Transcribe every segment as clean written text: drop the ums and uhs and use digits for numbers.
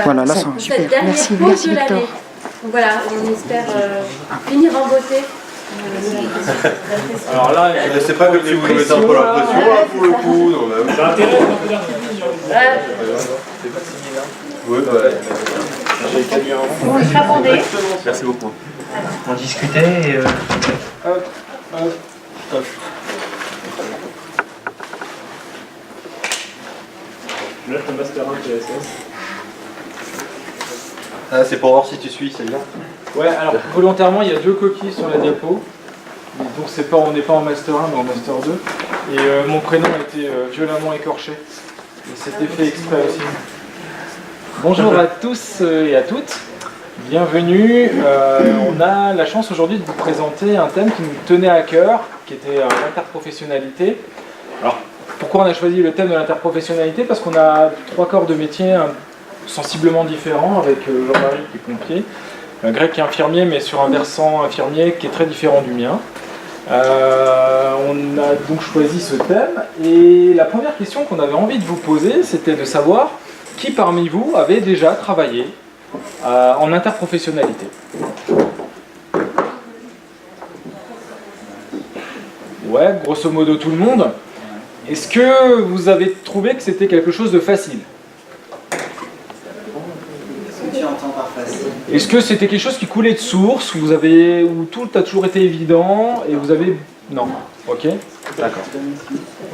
Voilà, là, ça cette dernière pause de l'année. Donc voilà, on espère finir en beauté. Alors là, c'est pas comme si vous mettez un peu la pression là, pour le coup. j'ai intérêt un peu C'est pas similaire. Oui, bah. J'ai cadué avant. Vous se répondez. Merci beaucoup. On discutait et Je laisse le Master 1 TSS. Ah, c'est pour voir si tu suis, c'est bien. Ouais, alors volontairement, il y a 2 coquilles sur la diapo. Donc on n'est pas en Master 1, mais en Master 2. Et mon prénom a été violemment écorché. Et c'était fait exprès aussi. Bonjour à tous et à toutes. Bienvenue. On a la chance aujourd'hui de vous présenter un thème qui nous tenait à cœur, qui était l'interprofessionnalité. Alors, pourquoi on a choisi le thème de l'interprofessionnalité? Parce qu'on a 3 corps de métier sensiblement différents, avec Jean-Marie qui est pompier, Greg qui est infirmier, mais sur un versant infirmier qui est très différent du mien. On a donc choisi ce thème, et la première question qu'on avait envie de vous poser, c'était de savoir qui parmi vous avait déjà travaillé en interprofessionnalité. Ouais, grosso modo tout le monde. Est-ce que vous avez trouvé que c'était quelque chose de facile? Est-ce que c'était quelque chose qui coulait de source, où tout a toujours été évident, et vous avez... Non. Ok. D'accord.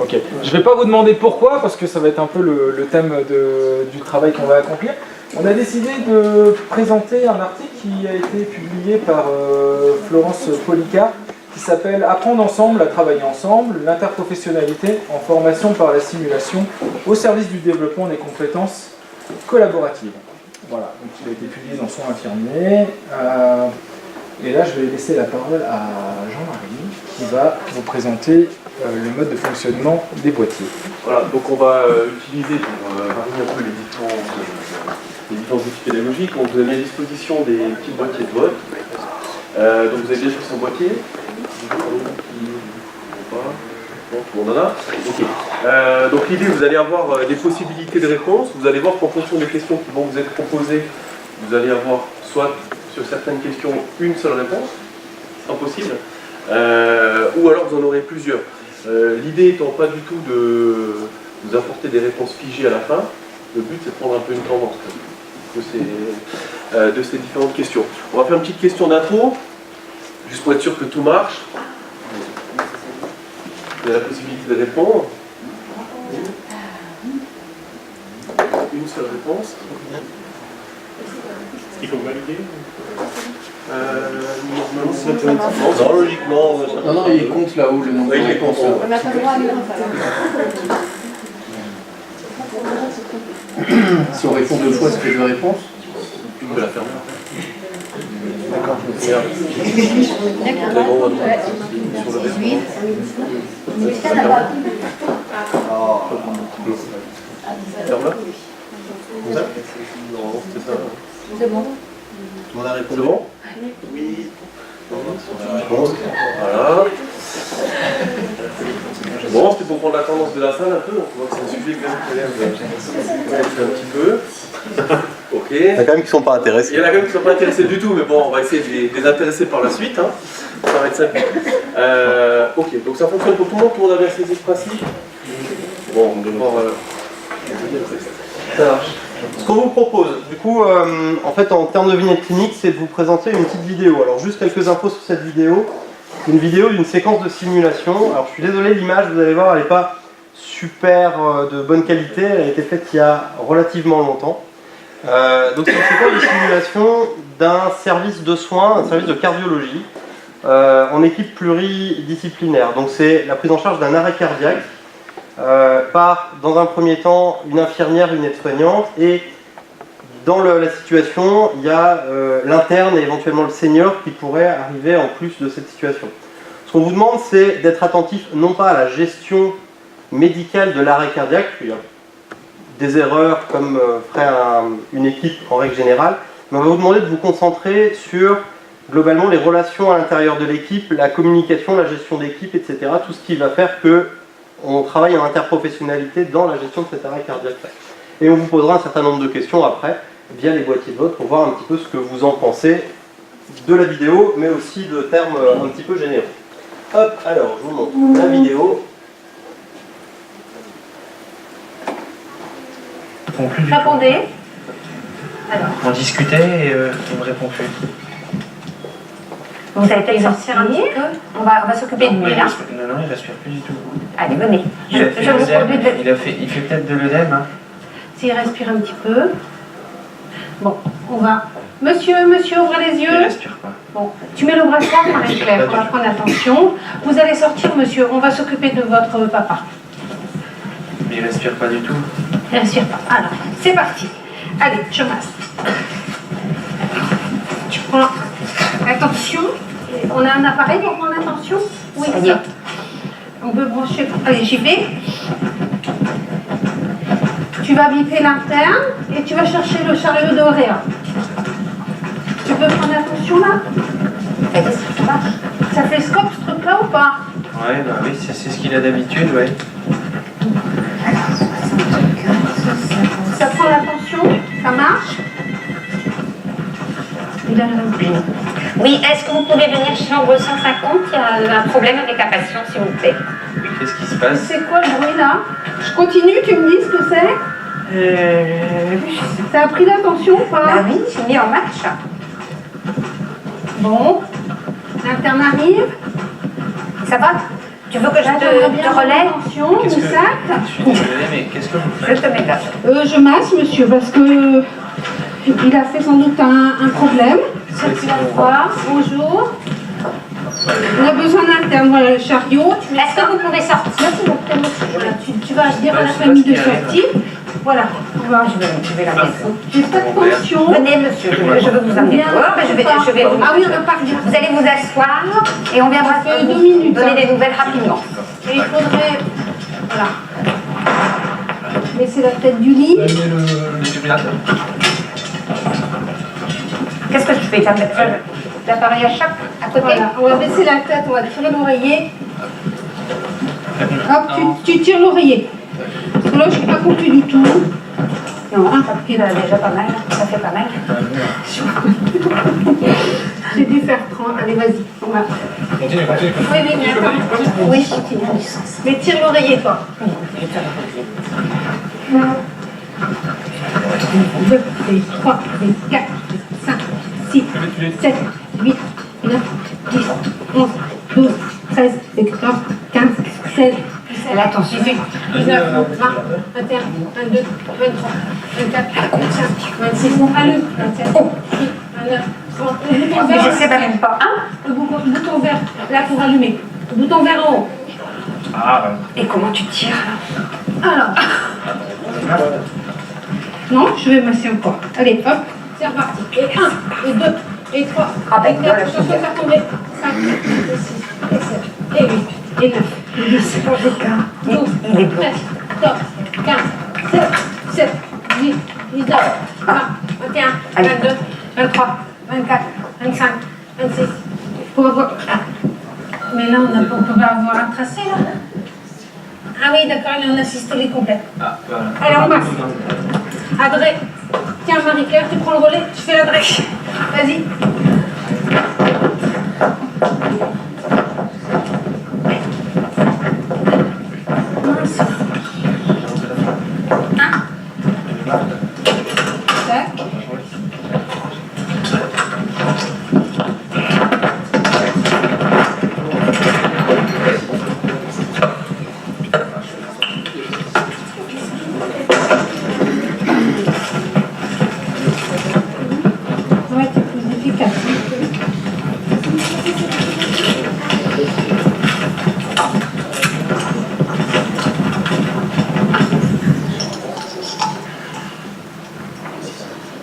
Ok. Je ne vais pas vous demander pourquoi, parce que ça va être un peu le thème du travail qu'on va accomplir. On a décidé de présenter un article qui a été publié par Florence Policar, qui s'appelle « Apprendre ensemble à travailler ensemble, l'interprofessionnalité en formation par la simulation au service du développement des compétences collaboratives ». Voilà, donc il a été publié dans Son infirmier. Et là, je vais laisser la parole à Jean-Marie, qui va vous présenter le mode de fonctionnement des boîtiers. Voilà, donc on va utiliser pour varier un peu les différents outils pédagogiques. Donc vous avez à disposition des petits boîtiers de vote. Donc vous avez bien sûr son boîtier. Tout le monde en a. Ok. Donc l'idée, vous allez avoir des possibilités de réponse. Vous allez voir qu'en fonction des questions qui vont vous être proposées, vous allez avoir soit sur certaines questions une seule réponse, c'est impossible, ou alors vous en aurez plusieurs. L'idée étant pas du tout de vous apporter des réponses figées à la fin. Le but, c'est de prendre un peu une tendance de ces différentes questions. On va faire une petite question d'intro, juste pour être sûr que tout marche. Il y a la possibilité de répondre. Une seule réponse. Il faut valider. Non, logiquement. non, il compte là-haut le nombre de réponses. On n'a pas le droit à lire. Si on répond 2 fois, c'est que 2 réponses. Tu peux la fermer. D'accord. Ferme-la. Non, c'est ça. C'est bon. On a répondu. C'est bon? Oui. Voilà. Bon, c'était pour prendre la tendance de la salle un peu, donc on voit que c'est un sujet quand même qui a l'air de un petit peu. Ok. Il y en a quand même qui ne sont pas intéressés. Il y en a quand même qui ne sont pas intéressés du tout, mais bon, on va essayer de les intéresser par la suite. Hein. Ça va être simple. Ok, donc ça fonctionne pour tout le monde a bien saisi ce principe. Bon, on va voir. Ça marche. Ce qu'on vous propose, du coup, en fait, en termes de vignette clinique, c'est de vous présenter une petite vidéo. Alors, juste quelques infos sur cette vidéo. Une vidéo d'une séquence de simulation. Alors, je suis désolé, l'image, vous allez voir, elle n'est pas super de bonne qualité. Elle a été faite il y a relativement longtemps. Donc, c'est une séquence de simulation d'un service de soins, un service de cardiologie, en équipe pluridisciplinaire. Donc, c'est la prise en charge d'un arrêt cardiaque. Par, dans un premier temps, une infirmière, une aide-soignante, et dans la situation, il y a l'interne et éventuellement le senior qui pourrait arriver en plus de cette situation. Ce qu'on vous demande, c'est d'être attentif non pas à la gestion médicale de l'arrêt cardiaque, il y a des erreurs comme ferait une équipe en règle générale, mais on va vous demander de vous concentrer sur globalement les relations à l'intérieur de l'équipe, la communication, la gestion d'équipe, etc. Tout ce qui va faire que on travaille en interprofessionnalité dans la gestion de cet arrêt cardiaque. Et on vous posera un certain nombre de questions après, via les boîtiers de vote pour voir un petit peu ce que vous en pensez de la vidéo, mais aussi de termes un petit peu généraux. Hop, alors je vous montre la vidéo. Répondez. Alors, On discutait et il me répond plus. vous allez peut-être sortir un petit peu. On va s'occuper de Non, lui là. non, il respire plus du tout. Allez, venez. Il a fait Je vous l'œdème. conduis de... Il fait peut-être de l'œdème. Hein. S'il respire un petit peu. Bon, on va... Monsieur, ouvrez les Il yeux. respire pas. Bon, tu mets le brassard, Marie-Claire. On va prendre attention. Vous allez sortir, monsieur. On va s'occuper de votre papa. Mais il respire pas du tout. Il respire pas. Alors, c'est parti. Allez, je masse. Tu prends attention. On a un appareil pour prendre attention? Oui, ça. On peut brancher. Allez, j'y vais. Tu vas biper l'interne et tu vas chercher le chariot de Réa. Tu peux prendre attention là? Vas-y, ça marche. Ça fait scope ce truc-là ou pas? Ouais, bah oui, c'est ce qu'il a d'habitude, ouais. Ça prend l'attention? Ça marche? Oui, est-ce que vous pouvez venir chambre 150? Il y a un problème avec un patient, s'il vous plaît. Oui, qu'est-ce qui se passe? C'est quoi le bruit là? Je continue, tu me dis ce que c'est? Ça a pris l'attention ou pas? Bah oui, j'ai mis en marche. Bon. L'interne arrive. Ça va? Tu veux que je Là, j'aimerais bien te relève? attention, Qu'est-ce une que... sac. Je suis désolé, mais qu'est-ce que vous Je faites? te mets là. Je masse, monsieur, parce que il a fait sans doute un problème. Circulatoire, bonjour. On a besoin d'interne, voilà le chariot. Tu mets Est-ce que vous pouvez sortir, s'il vous plaît, monsieur? voilà, tu vas dire à la famille de sortir. Voilà, on va. Je vais la mettre. J'ai pas de tension. Venez, monsieur, je veux vous emmener dehors, mais je vais vous... Ah oui, on va pas regarder. Vous allez vous asseoir et on viendra Ça fait vous 2 minutes, donner hein. des nouvelles rapidement. Et il faudrait. Voilà. Laisser la tête du lit. Le défibrillateur. Qu'est-ce que je fais? L'appareil à choc à côté? Voilà, on va baisser la tête, on va tirer l'oreiller. Hop, tu tires l'oreiller. Parce que là, je n'ai pas compris du tout. Non, il a déjà pas mal, ça fait pas mal. J'ai dû faire 30. Allez, vas-y, on va. Continue. Oui, mais attends. Oui, continue. Mais tire l'oreiller, toi. 1, 2, 3, 4, 5, 6, 7, 8, 9, 10, 11, 12, 13, 14, 15, 16, 17, Attention. 18, 19, 20, 21, 22, 23, 24, 25, 26, allume, 27, 28, 29, 30, le bouton Mais vert. je sais pas même pas. Hein? Le bouton vert, là pour allumer. Le bouton vert en haut. Ah, Et comment tu tires là? Alors. Non, je vais masser encore. Allez, hop, c'est reparti. Et 1, et 2, et 3, Ah, ben, et 4, voilà, attention, super. ça tomber. 5, et 6, et 7, et 8, et 9, et 10, et 12, Il est 13, 14, 15, 16, 17, 18, 19, 20, 21, Allez. 22, 23, 24, 25, 26. Pour avoir... Mais là, on peut pas avoir un tracé, là. Ah oui, d'accord, il est en asystolie complète. ah, voilà. Alors, on masse. Adré. Tiens, Marie-Claire, tu prends le relais, tu fais l'adré. Vas-y. Mince. Hein? Tac. Ouais, c'est plus efficace.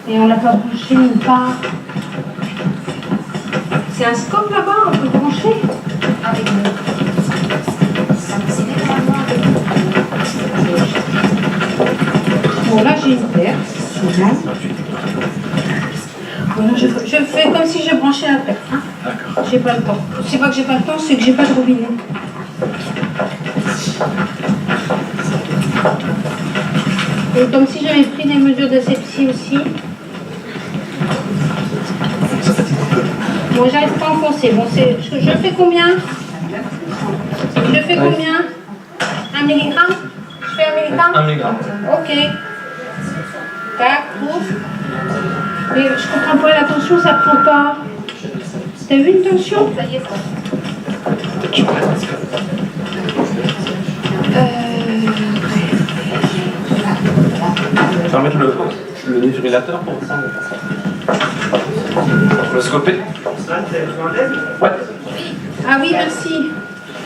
Et on l'a pas branché nulle part. C'est un scope là-bas, on peut brancher avec Bon, là j'ai une paire. C'est bon. Voilà, je fais comme si j'ai branché la paire. Hein. D'accord. J'ai pas le temps. C'est pas que j'ai pas le temps, c'est que j'ai pas de robinet. Et comme si j'avais pris des mesures d'asepsie aussi. Bon, j'arrive pas à enfoncer. Bon, je fais combien? Je fais combien? 1 milligramme? Je fais 1 milligramme? 1 milligramme. Ok. Tac, ouf. Mais je comprends pas, la tension, ça prend pas. T'as vu une tension? Ça y est, Tu vas mettre le défibrillateur pour ça. Le scoper. Ouais. Ah oui, merci.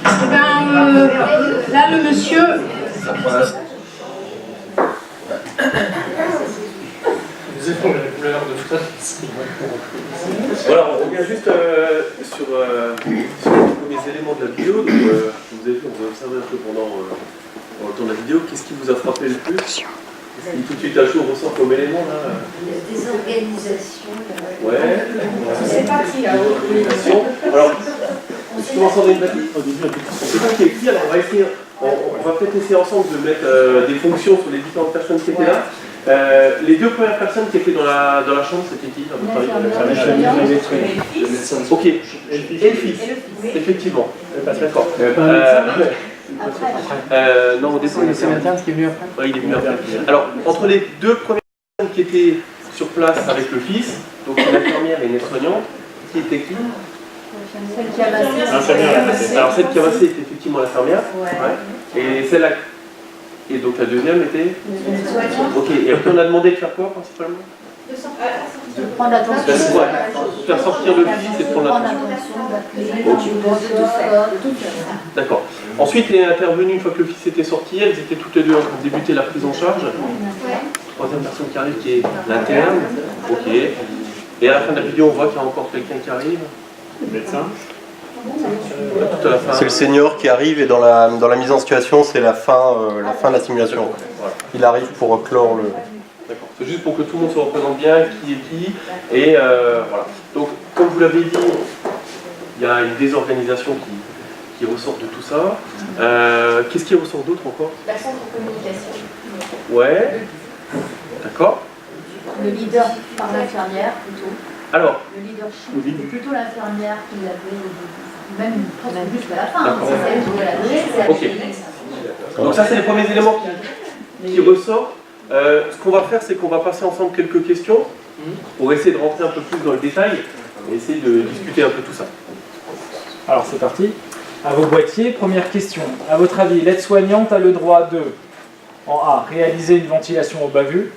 Eh ben, là, le monsieur... Voilà, on revient juste sur les premiers éléments de la vidéo. Donc, vous avez fait, on va observer un peu pendant le temps de la vidéo. Qu'est-ce qui vous a frappé le plus? Qu'est-ce qui tout de suite à chaud ressort comme élément là? La désorganisation. Ouais. C'est parti là. Désorganisation. Alors, je commence en début. Au début, c'est pas qui est écrit, alors on va essayer. On va peut-être essayer ensemble de mettre des fonctions sur les différentes personnes qui étaient là. Les deux premières personnes qui étaient dans la chambre, c'était qui à votre avis? Ok, et le fils, effectivement. D'accord. Non, au début, C'est l'interne qui est venu après. Ouais, il est venu après. Alors, entre les deux premières personnes qui étaient sur place avec le fils, donc une infirmière et une aide-soignante, qui était qui? Celle qui a massé. Alors, celle qui a massé était effectivement l'infirmière. Ouais. Et celle-là. Et donc la deuxième était? Ok, et après on a demandé de faire quoi principalement? De prendre l'attention. Ouais. Faire sortir le fils et de prendre l'attention. D'accord. Ensuite est intervenue, une fois que le fils était sorti, elles étaient toutes les deux en train de débuter la prise en charge. Troisième personne qui arrive qui est l'interne. Ok. Et à la fin de la vidéo, on voit qu'il y a encore quelqu'un qui arrive. Le médecin. C'est le senior qui arrive et dans la mise en situation, c'est la fin de la simulation. Voilà. Il arrive pour clore le... D'accord. C'est juste pour que tout le monde se représente bien, qui est qui. Et voilà. Donc, comme vous l'avez dit, il y a une désorganisation qui ressort de tout ça. Qu'est-ce qui ressort d'autre encore? L'accent de communication. Ouais. D'accord. Le leader par l'infirmière plutôt. Alors, Le leadership, c'est plutôt l'infirmière qui l'avait au début. Même presque jusqu'à la fin. C'est elle qui doit la donner, c'est elle ok. qui donne. Donc ça, c'est les premiers éléments qui ressortent. Ce qu'on va faire, c'est qu'on va passer ensemble quelques questions pour essayer de rentrer un peu plus dans le détail et essayer de discuter un peu tout ça. Alors c'est parti. À vos boîtiers, première question. À votre avis, l'aide-soignante a le droit de, en A, réaliser une ventilation au bas-vu,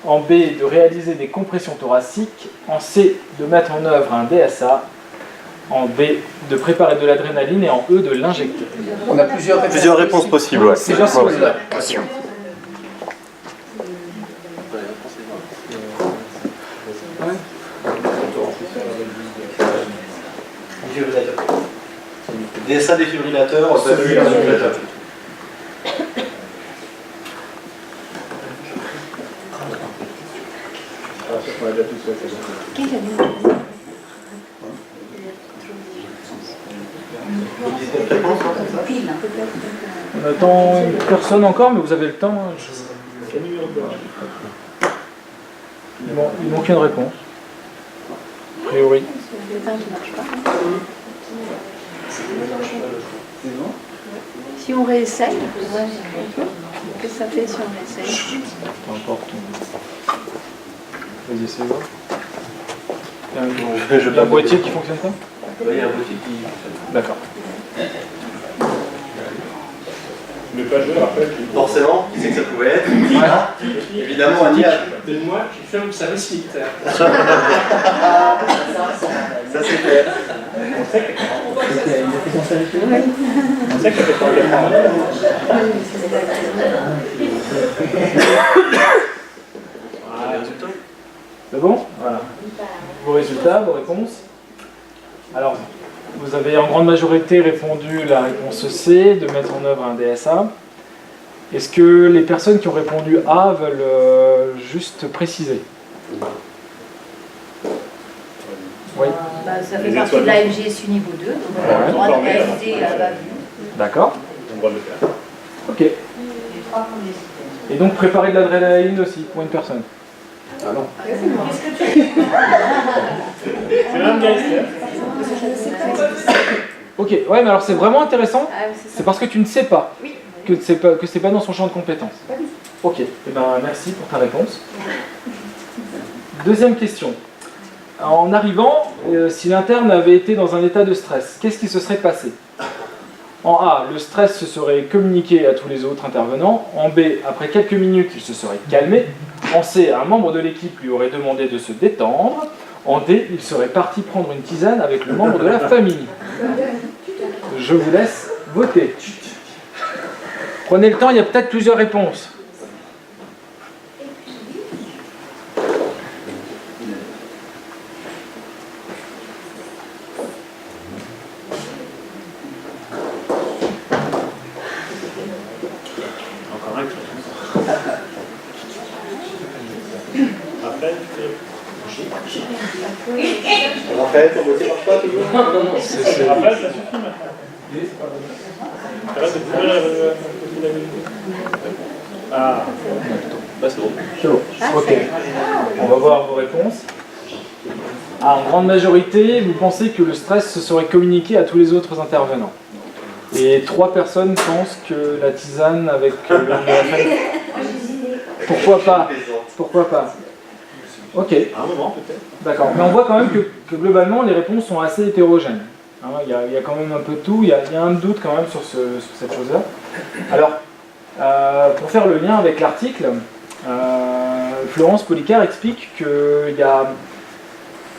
en B, de réaliser des compressions thoraciques, en C, de mettre en œuvre un DSA, en B, de préparer de l'adrénaline et en E, de l'injecter. On a plusieurs réponses possibles. Ouais. C'est bien Ouais. DSA défibrillateur, défibrillateur. On attend une personne encore, mais vous avez le temps. Hein. Il manque une réponse. A priori. Si on réessaye, qu'est-ce que ça fait si on réessaye? Peu importe. Vas-y, essayez voir. Il y a un boîtier qui fonctionne pas? Il y a un boîtier qui... D'accord. Forcément, qui c'est que ça pouvait être? Évidemment, Annie. C'est moi qui ferme sa récite. Ça c'est clair. C'est bon? Voilà. Vos résultats, vos réponses. Alors, vous avez en grande majorité répondu la réponse C, de mettre en œuvre un DSA. Est-ce que les personnes qui ont répondu A veulent juste préciser? Oui. Ça fait partie de la MGSU niveau 2, donc on a le droit de réaliser à bas vue. D'accord. On a le droit de le faire. Ok. Et donc préparer de l'adrénaline aussi pour une personne. Ah non. C'est même gars ici. Ok, ouais, mais alors c'est vraiment intéressant. Ah, c'est ça. C'est parce que tu ne sais pas. Oui. Que c'est pas dans son champ de compétences. Ok, eh ben, merci pour ta réponse. Deuxième question. En arrivant, si l'interne avait été dans un état de stress, qu'est-ce qui se serait passé? En A, le stress se serait communiqué à tous les autres intervenants. En B, après quelques minutes, il se serait calmé. En C, un membre de l'équipe lui aurait demandé de se détendre. En D, il serait parti prendre une tisane avec le membre de la famille. Je vous laisse voter. Prenez le temps, il y a peut-être plusieurs réponses. Encore un qui Après, Raphaël, ton dossier marche pas toujours? Raphaël, ça suffit maintenant. T'arrêtes de courir la Ah, bah c'est bon. C'est bon. Ok. On va voir vos réponses. Ah, en grande majorité, vous pensez que le stress se serait communiqué à tous les autres intervenants. Et 3 personnes pensent que la tisane avec le membre de la famille. Pourquoi pas? Pourquoi pas? Ok. À un moment peut-être. D'accord, mais on voit quand même que globalement les réponses sont assez hétérogènes. Hein, il y a quand même un peu de tout, il y a un doute quand même sur cette chose-là. Alors, pour faire le lien avec l'article, Florence Policard explique qu'il y a,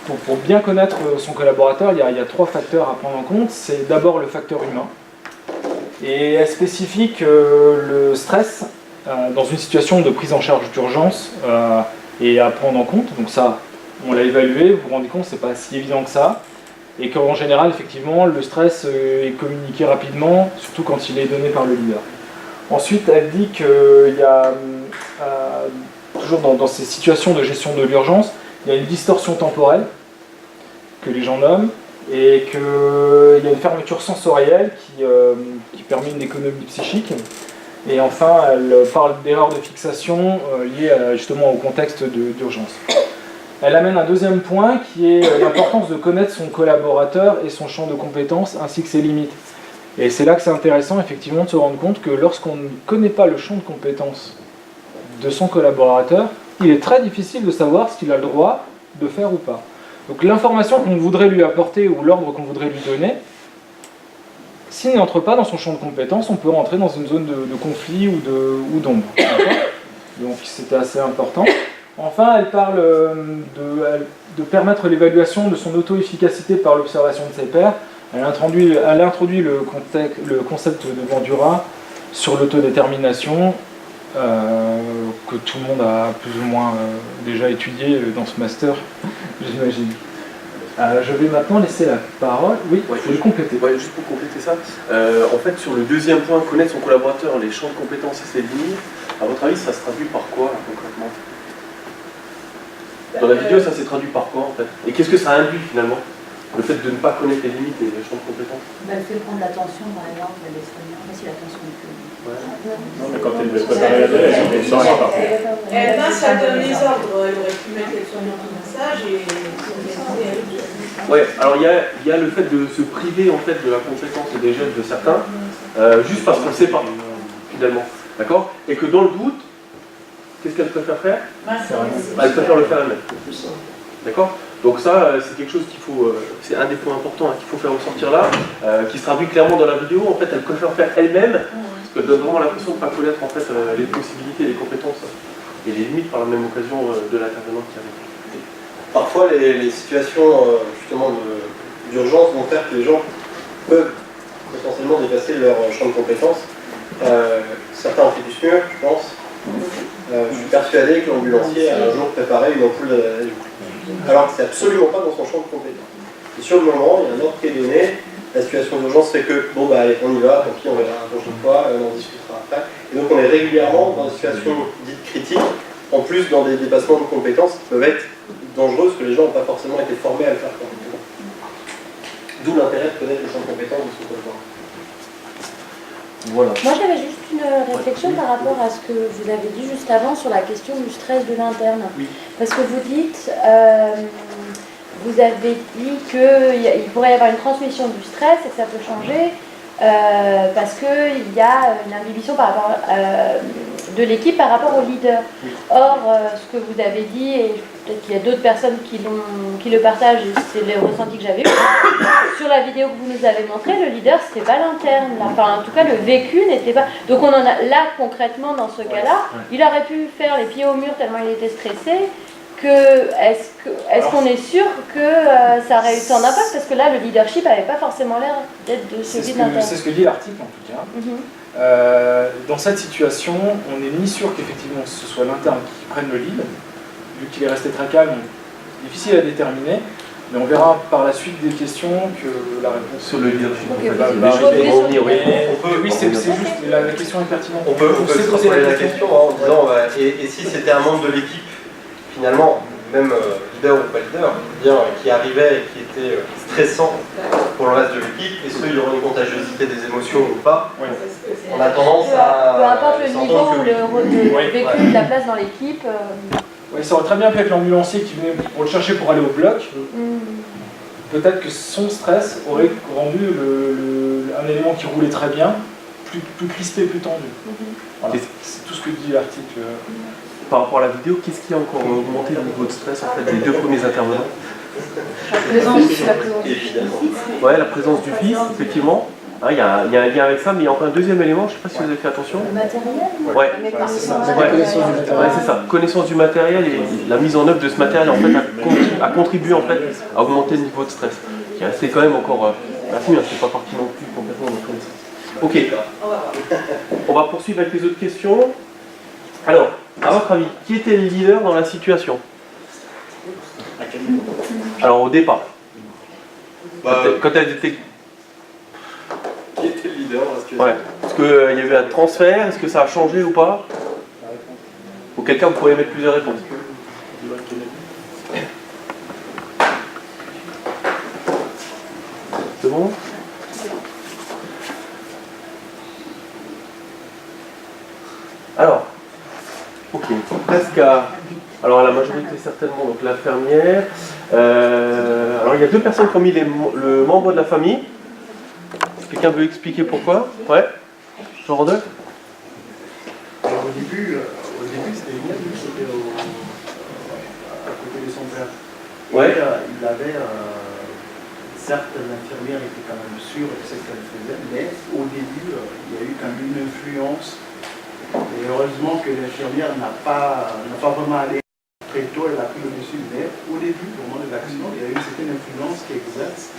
pour bien connaître son collaborateur, il y a 3 facteurs à prendre en compte. C'est d'abord le facteur humain, et elle spécifie que le stress, dans une situation de prise en charge d'urgence, et à prendre en compte, donc ça, on l'a évalué, vous vous rendez compte, c'est pas si évident que ça, et qu'en général, effectivement, le stress est communiqué rapidement, surtout quand il est donné par le leader. Ensuite, elle dit qu'il y a, toujours dans ces situations de gestion de l'urgence, il y a une distorsion temporelle, que les gens nomment, et qu'il y a une fermeture sensorielle qui permet une économie psychique. Et enfin, elle parle d'erreurs de fixation liées justement au contexte d'urgence. Elle amène un deuxième point qui est l'importance de connaître son collaborateur et son champ de compétences ainsi que ses limites. Et c'est là que c'est intéressant effectivement de se rendre compte que lorsqu'on ne connaît pas le champ de compétences de son collaborateur, il est très difficile de savoir ce qu'il a le droit de faire ou pas. Donc l'information qu'on voudrait lui apporter ou l'ordre qu'on voudrait lui donner, s'il n'entre pas dans son champ de compétences, on peut rentrer dans une zone de conflit ou d'ombre. Donc c'était assez important. Enfin, elle parle de permettre l'évaluation de son auto-efficacité par l'observation de ses pairs. Elle introduit le concept de Bandura sur l'autodétermination, que tout le monde a plus ou moins déjà étudié dans ce master, j'imagine. Je vais maintenant laisser la parole. Oui, Ouais, je vais compléter. Ouais, juste pour compléter ça, en fait, sur le deuxième point, connaître son collaborateur, les champs de compétences et ses limites, à votre avis, ça se traduit par quoi, là, concrètement? Dans la vidéo, ça s'est traduit par quoi, en fait? Et qu'est-ce que ça induit, finalement? Le fait de ne pas connaître les limites et les champs de compétences? Bah, le fait de prendre l'attention, par exemple, des soignants, mais si l'attention est plus... Non, mais quand elle devait préparer la télé, elle était sans rien par contre. Eh ben, ça donne les ordres. Elle aurait pu mettre les soignants en massage et Ouais, alors il y a le fait de se priver en fait de la compétence des jeunes de certains, juste parce qu'on ne sait pas, finalement. D'accord? Et que dans le doute, qu'est-ce qu'elle préfère faire? Elle préfère le faire elle-même. D'accord? Donc ça, c'est quelque chose qu'il faut, c'est un des points importants qu'il faut faire ressortir là, qui se traduit clairement dans la vidéo. En fait, elle préfère faire elle-même, parce qu'elle donne vraiment l'impression de ne pas connaître en fait, les possibilités, les compétences et les limites par la même occasion de l'intervenant qui arrive. Parfois, les situations justement d'urgence vont faire que les gens peuvent potentiellement dépasser leur champ de compétences. Certains ont fait du SMUR, je pense. Je suis persuadé que l'ambulancier a un jour préparé une ampoule d'adrénaline. Alors que c'est absolument pas dans son champ de compétences. Et sur le moment, il y a un ordre qui est donné. La situation d'urgence fait que, bon bah allez, on y va, tant pis, on verra la prochaine fois, on en discutera après. Et donc on est régulièrement dans des situations dites critiques, en plus dans des dépassements de compétences qui peuvent être dangereuses, que les gens n'ont pas forcément été formés à le faire correctement. D'où l'intérêt de connaître les champs de compétences de son collaborateur. Voilà. Moi, j'avais juste une réflexion par rapport à ce que vous avez dit juste avant sur la question du stress de l'interne. Oui. Parce que vous dites, vous avez dit qu'il pourrait y avoir une transmission du stress et que ça peut changer parce qu'il y a une inhibition par rapport, de l'équipe par rapport au leader. Oui. Or, ce que vous avez dit, et peut-être qu'il y a d'autres personnes qui le partagent, et c'est le ressenti que j'avais eu, sur la vidéo que vous nous avez montrée, le leader, c'était pas l'interne. Enfin, en tout cas, le vécu n'était pas... Donc, on en a là, concrètement, dans ce cas-là, il aurait pu faire les pieds au mur tellement il était stressé. Est-ce qu'on est sûr que ça aurait eu tant d'impact? Parce que là, le leadership n'avait pas forcément l'air d'être de celui de l'interne. C'est ce que dit l'article, en tout cas. Dans cette situation, on n'est ni sûr qu'effectivement ce soit l'interne qui prenne le lead, vu qu'il est resté très calme, difficile à déterminer, mais on verra par la suite des questions que la réponse Sur le leadership. Oui, c'est juste, la question est pertinente. On peut se poser la question en disant et si c'était un membre de l'équipe, finalement, même leader ou pas leader, qui arrivait et qui était stressant pour le reste de l'équipe, est-ce qu'il y aurait une contagiosité des émotions ou pas? On a tendance à... Peu importe le niveau ou le vécu de la place dans l'équipe. Oui, ça aurait très bien pu être l'ambulancier qui venait pour le chercher pour aller au bloc. Peut-être que son stress aurait rendu un élément qui roulait très bien plus crispé, plus tendu. Voilà. C'est tout ce que dit l'article. Par rapport à la vidéo, qu'est-ce qui a encore augmenté le niveau de stress en fait, des deux premiers intervenants? La présence du fils. Ouais, la présence du fils, effectivement. Il y a un lien avec ça, mais il y a encore un deuxième élément, je ne sais pas si vous avez fait attention. Le matériel. Ouais, c'est ça. c'est ça. Connaissance du matériel et la mise en œuvre de ce matériel en fait, a contribué en fait, à augmenter le niveau de stress. C'est quand même encore c'est pas parti non plus complètement de notre connaissance. Ok, on va poursuivre avec les autres questions. Alors, à votre avis, qui était le leader dans la situation? Alors au départ, quand elle était... Qui était le leader dans la situation? Ouais. Est-ce qu'il y avait un transfert? Est-ce que ça a changé ou pas? Ou quelqu'un vous pourriez mettre plusieurs réponses? C'est bon? Alors, ok, presque à... Alors à la majorité certainement, donc l'infirmière. Alors il y a deux personnes qui ont mis le membre de la famille. Quelqu'un veut expliquer pourquoi? Ouais. Jean Rodolphe? Au début c'était lui qui était à côté de son père. Ouais. Et, il avait, certes l'infirmière était quand même sûre de ce qu'elle faisait, mais au début il y a eu quand même une influence. Et heureusement que l'infirmière n'a pas vraiment allé très tôt, elle a pris le dessus, mais au début, au moment de l'accident, il y a eu une certaine influence qui exerce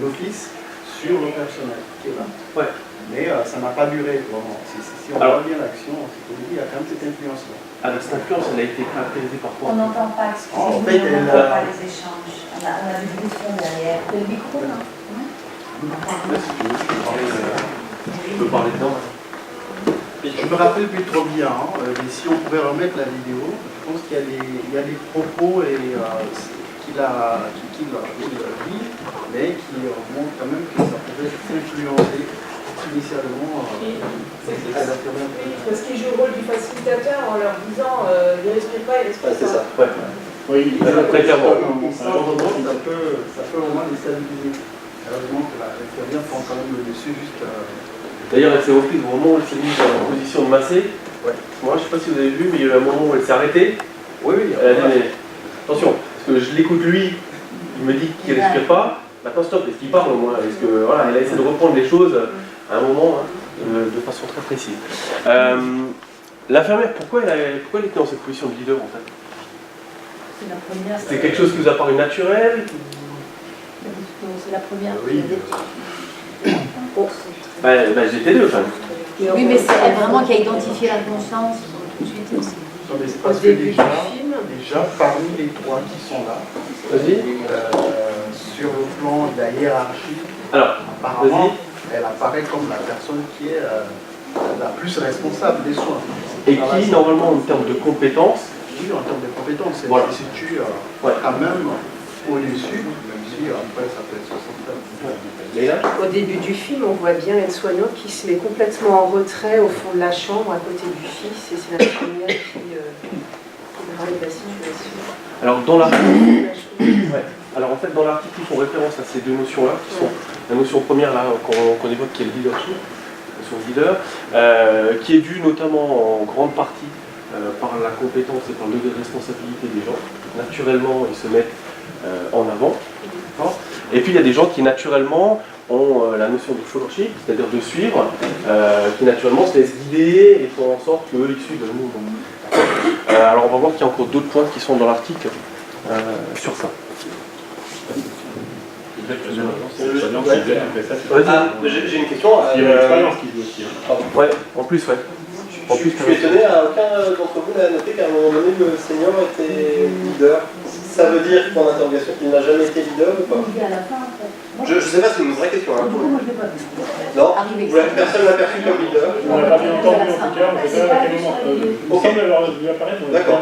l'office sur le personnel qui est là. Ouais. Mais ça n'a pas duré vraiment. Si on voit bien l'action, c'est qu'au début, il y a quand même cette influence-là. Alors cette influence, elle a été caractérisée par quoi? On n'entend pas, excusez-moi, en fait, on n'entend pas les échanges. On a du bruit de fond derrière. Le micro, non? Je peux parler dedans. Je me rappelle plus trop bien, mais si on pouvait remettre la vidéo, je pense qu'il y a des propos qu'il a dit, mais qui montrent quand même que ça pouvait influencer initialement l'infirmière. Oui, parce qu'il joue le rôle du facilitateur en leur disant il respire pas, il respire pas. C'est ça. Ouais. Oui, très clairement. Ça peut vraiment déstabiliser. Heureusement que l'infirmière prend quand même le dessus juste... D'ailleurs, elle s'est reprise au moment où elle s'est mise en position de masser. Ouais. Moi, je ne sais pas si vous avez vu, mais il y a eu un moment où elle s'est arrêtée. Oui. Elle a dit, mais attention, parce que je l'écoute lui, il me dit qu'il ne respire pas. Maintenant, stop, est-ce qu'il parle au moins? Est-ce que, voilà, elle a essayé de reprendre les choses à un moment, de façon très précise. L'infirmière, pourquoi elle était dans cette position de leader en fait? C'est la première. C'était quelque chose qui vous a paru naturel? C'est la première. Oui. J'étais deux quand même. Oui, mais c'est elle vraiment qui a identifié la conscience tout de suite aussi. Parce que déjà, parmi les trois qui sont là, sur le plan de la hiérarchie, alors, apparemment, elle apparaît comme la personne qui est la plus responsable des soins. Et qui, normalement, en termes de compétences, oui, en termes de compétences, elle voilà. se situe quand même au-dessus, même si après ça peut être 60. Au début du film, on voit bien l'aide-soignante qui se met complètement en retrait au fond de la chambre à côté du fils, et c'est l'infirmière qui règle la situation. Alors dans l'article, alors en fait dans l'article ils font référence à ces deux notions-là, qui sont la notion première là qu'on évoque qui est le leadership, la notion de leader, qui est due notamment en grande partie par la compétence et par le degré de responsabilité des gens. Naturellement ils se mettent en avant. Et puis il y a des gens qui naturellement ont la notion de followership, c'est-à-dire de suivre, qui naturellement se laissent guider et font en sorte qu'ils suivent le mouvement. Alors on va voir qu'il y a encore d'autres points qui sont dans l'article sur ça. J'ai une question. Il y a l'expérience qui joue aussi. Ouais, en plus, ouais. Je suis étonné, aucun d'entre vous n'a noté qu'à un moment donné le senior était leader. Ça veut dire, point d'interrogation, qu'il n'a jamais été leader ou pas? à la fin, en fait. Je sais pas, c'est une vraie question. Hein, Du coup, moi, je l'ai pas vu. non, personne ne l'a perçu comme leader. On l'a pas vu entendu en tout cas, on ne sait pas à quel moment. Il semble l'avoir vu apparaître. D'accord.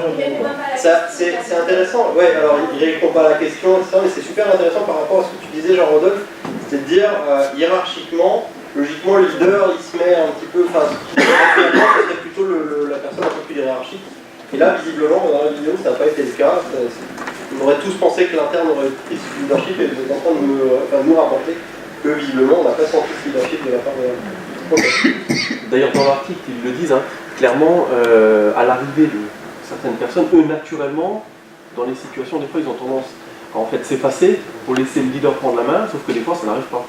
C'est intéressant. Ouais, alors il répond pas à la question, etc., mais c'est super intéressant par rapport à ce que tu disais, Jean-Rodolphe. C'est de dire, hiérarchiquement, logiquement, le leader, il se met un petit peu. Enfin, c'est plutôt la personne un peu plus hiérarchique. Et là, visiblement, dans la vidéo, ça n'a pas été le cas. On aurait tous pensé que l'interne aurait pris ce leadership et vous êtes en train de nous rapporter que visiblement, on n'a pas senti ce leadership de la part de... D'ailleurs, dans l'article, ils le disent, clairement, à l'arrivée de certaines personnes, eux, naturellement, dans les situations, des fois, ils ont tendance à en fait s'effacer pour laisser le leader prendre la main, sauf que des fois, ça n'arrive pas.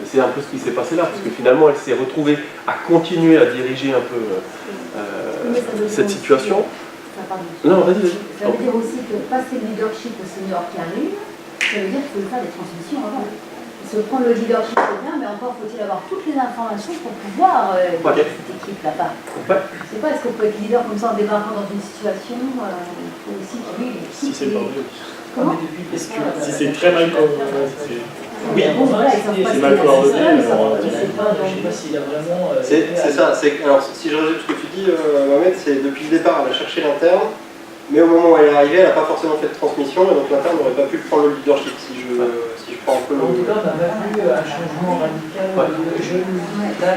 Et c'est un peu ce qui s'est passé là, parce que finalement, elle s'est retrouvée à continuer à diriger un peu cette situation. Non, vas-y. Ça veut dire aussi que passer le leadership au senior qui arrive, ça veut dire qu'il faut faire des transmissions avant. Se prendre le leadership, c'est bien, mais encore faut-il avoir toutes les informations pour pouvoir guider cette équipe là-bas. Je sais pas, est-ce qu'on peut être leader comme ça en débarquant dans une situation aussi, si c'est pas vrai. Comment Si c'est très mal coordonné, oui, bon, voilà, c'est mal coordonné. C'est ça. Alors, si je résume ce que tu dis, Mohamed, c'est depuis le départ, elle a cherché l'interne, mais au moment où elle est arrivée, elle n'a pas forcément fait de transmission, et donc l'interne n'aurait pas pu prendre le leadership, si je prends un peu le... En tout cas, on n'a pas vu un changement radical de jeunes.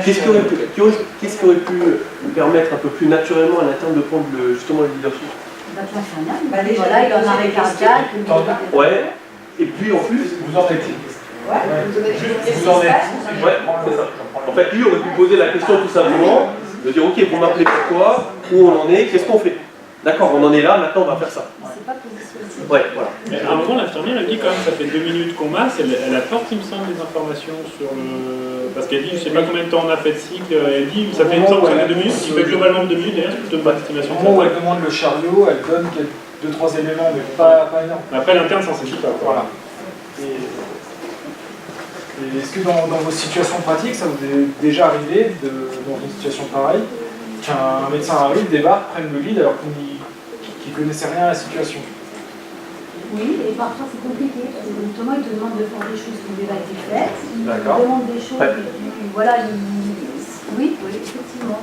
Qu'est-ce qui aurait pu permettre un peu plus naturellement à l'interne de prendre justement le leadership? Voilà, il en a arrêt cardiaque. Ouais, et puis en plus, vous en êtes. Vous en êtes. Ouais, c'est ça. En fait, lui aurait pu poser la question tout simplement, de dire ok, vous m'appelez pourquoi, où on en est, qu'est-ce qu'on fait? D'accord, on en est là, maintenant on va faire ça. Ouais, voilà. Mais à un moment, l'infirmière, elle dit quand même, ça fait 2 minutes qu'on masse, elle apporte, il me semble, des informations sur le... Parce qu'elle dit, je sais pas combien de temps on a fait de cycle, elle dit, ça fait une sorte de 2 minutes, qui fait globalement 2 minutes, d'ailleurs, c'est plutôt une bonne estimation. Au moment où elle demande le chariot, elle donne 2-3 éléments, mais pas énorme. Après, l'interne s'en saisit pas. Voilà. Et est-ce que dans vos situations pratiques, ça vous est déjà arrivé, dans une situation pareille, qu'un médecin arrive, débarque, prenne le lead alors qu'il ne connaissait rien à la situation? Oui, et parfois c'est compliqué, parce que justement ils te demandent de faire des choses qui ont déjà été faites, ils te demandent des choses, voilà, oui, effectivement.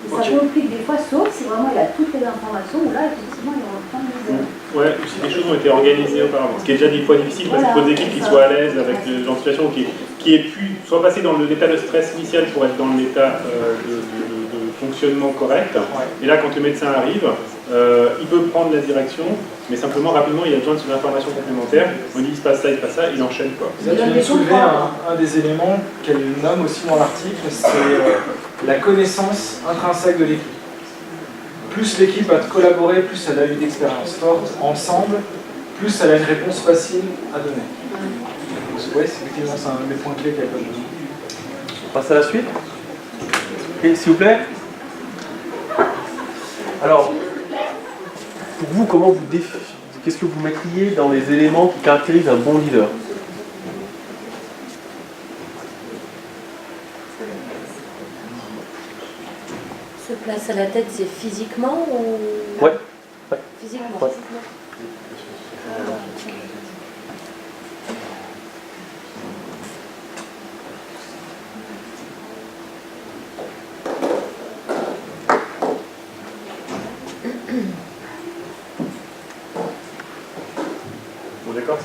Et ça complique des fois, sauf si vraiment il a toutes les informations, où là effectivement il reprend les heures. Ouais, si des choses ont été organisées auparavant, ce qui est déjà des fois difficile, parce qu'il faut des équipes qui soient à l'aise avec des gens de situation qui aient pu soit passer dans l'état de stress initial pour être dans l'état de fonctionnement correct. Et là, quand le médecin arrive, il peut prendre la direction, mais simplement, rapidement, il a besoin de ces informations complémentaires. On dit, il se passe ça, il enchaîne quoi. Vous avez soulevé un des éléments qu'elle nomme aussi dans l'article, c'est la connaissance intrinsèque de l'équipe. Plus l'équipe a collaboré, plus elle a eu d'expérience forte ensemble, plus elle a une réponse facile à donner. Oui, effectivement, c'est un des points clés qu'elle donne. On passe à la suite. S'il vous plaît. Alors, pour vous, qu'est-ce que vous mettriez dans les éléments qui caractérisent un bon leader? Se place à la tête, c'est physiquement ou... Ouais. Physiquement. Ouais.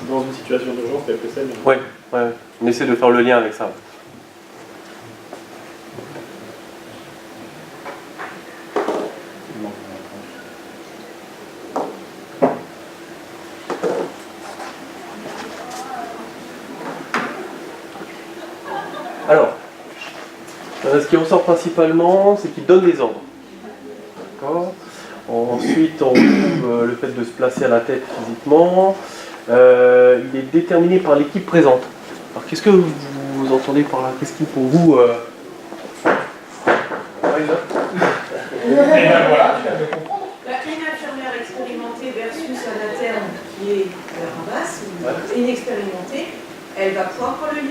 dans une situation d'urgence telle que celle. Ouais, on essaie de faire le lien avec ça. Alors, ce qui ressort principalement, c'est qu'il donne des ordres. D'accord. Ensuite, on trouve le fait de se placer à la tête physiquement. Il est déterminé par l'équipe présente. Alors, qu'est-ce que vous entendez par là? Qu'est-ce qui, pour vous... Une infirmière expérimentée versus un interne qui est en basse, inexpérimenté, elle va pouvoir prendre le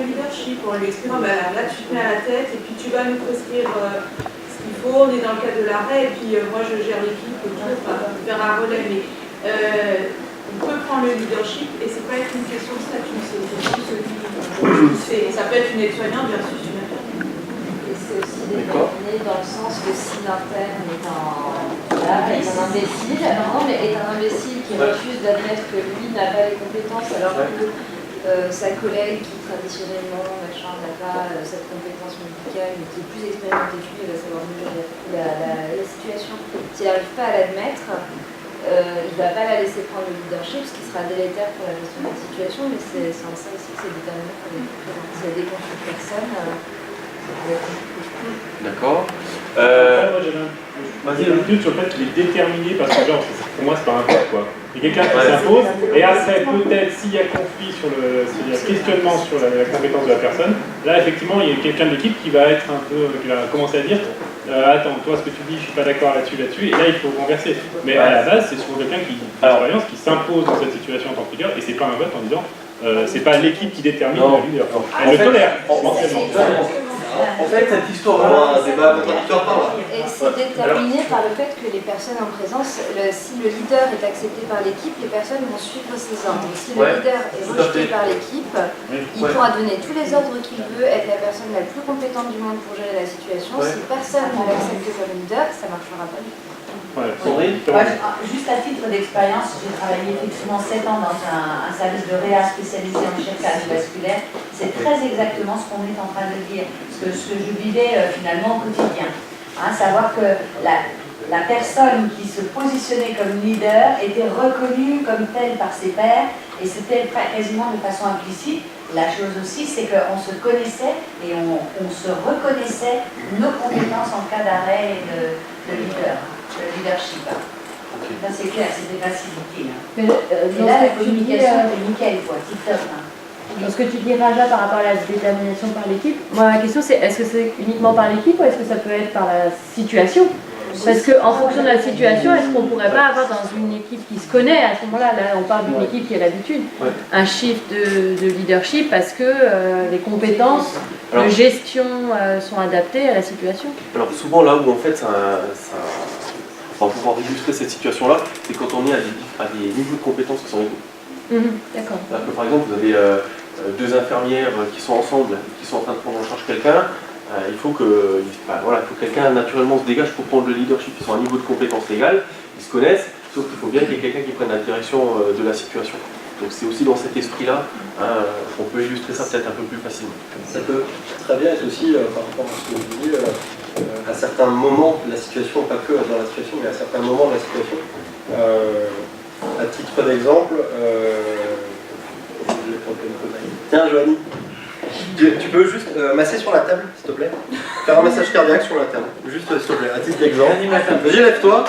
leadership. On lui explique, là tu te mets à la tête et puis tu vas nous prescrire ce qu'il faut, on est dans le cadre de l'arrêt et puis moi je gère l'équipe, faire un relais. Mais on peut prendre le leadership et c'est pas une question de statut, ça peut être une aide-soignante versus une infirmière. Et c'est aussi déterminé dans le sens que si l'interne est un imbécile, qui refuse d'admettre que lui n'a pas les compétences alors que sa collègue qui traditionnellement n'a pas cette compétence médicale mais qui est plus expérimentée que lui, elle va savoir mieux la situation. S'il n'arrive pas à l'admettre, il ne va pas la laisser prendre le leadership, ce qui sera délétère pour la gestion de la situation, mais c'est en ça aussi que c'est déterminé par les présents. S'il y a des conflits de personnes, ça peut être compliqué. D'accord. Moi j'avais un doute sur le fait qu'il est déterminé parce que genre, pour moi c'est pas un vote quoi. Il y a quelqu'un qui s'impose et après peut-être s'il y a conflit s'il y a questionnement sur la compétence de la personne, là effectivement il y a quelqu'un de l'équipe qui va être un peu, qui va commencer à dire attends, toi ce que tu dis je suis pas d'accord là-dessus et là il faut renverser. Mais à la base c'est souvent quelqu'un qui s'impose dans cette situation en tant que leader et c'est pas un vote en disant c'est pas l'équipe qui détermine la leader. Elle le tolère mensuellement. En fait, cette histoire un débat contradictoire par là. Et c'est déterminé par le fait que les personnes en présence, si le leader est accepté par l'équipe, les personnes vont suivre ses ordres. Si le leader est rejeté par l'équipe, il pourra donner tous les ordres qu'il veut, être la personne la plus compétente du monde pour gérer la situation. Si personne ne l'accepte comme leader, ça ne marchera pas du tout. Juste à titre d'expérience, j'ai travaillé effectivement 7 ans dans un service de réa spécialisé en chirurgie cardiovasculaire. C'est très exactement ce qu'on est en train de dire, ce que je vivais finalement au quotidien. Savoir que la personne qui se positionnait comme leader était reconnue comme telle par ses pairs et c'était quasiment de façon implicite. La chose aussi, c'est qu'on se connaissait et on se reconnaissait nos compétences en cas d'arrêt de leader. Le leadership. Ça c'est clair, c'était facilité. Et là, la communication était nickel, quoi, tip-top. Dans ce que tu dis, Raja, par rapport à la détermination par l'équipe, moi ma question c'est est-ce que c'est uniquement par l'équipe ou est-ce que ça peut être par la situation? Parce qu'en fonction de la situation, est-ce qu'on ne pourrait pas avoir dans une équipe qui se connaît à ce moment-là, là on parle d'une équipe qui a l'habitude, un shift de leadership parce que les compétences de gestion sont adaptées à la situation? Alors souvent là où en fait pour pouvoir illustrer cette situation-là, c'est quand on est à des niveaux de compétences qui sont égaux. D'accord. Par exemple, vous avez deux infirmières qui sont ensemble, qui sont en train de prendre en charge quelqu'un. Il faut que quelqu'un naturellement se dégage pour prendre le leadership. Ils sont à un niveau de compétence égale, ils se connaissent, sauf qu'il faut bien qu'il y ait quelqu'un qui prenne la direction de la situation. Donc c'est aussi dans cet esprit-là qu'on peut illustrer ça peut-être un peu plus facilement. Ça peut très bien être aussi, par rapport à ce que vous disiez, à certains moments de la situation, pas que dans la situation, mais à certains moments de la situation. À titre d'exemple, tiens Joanie, tu peux juste masser sur la table, s'il te plaît, faire un massage cardiaque sur la table, juste s'il te plaît, à titre d'exemple. Vas-y, lève-toi,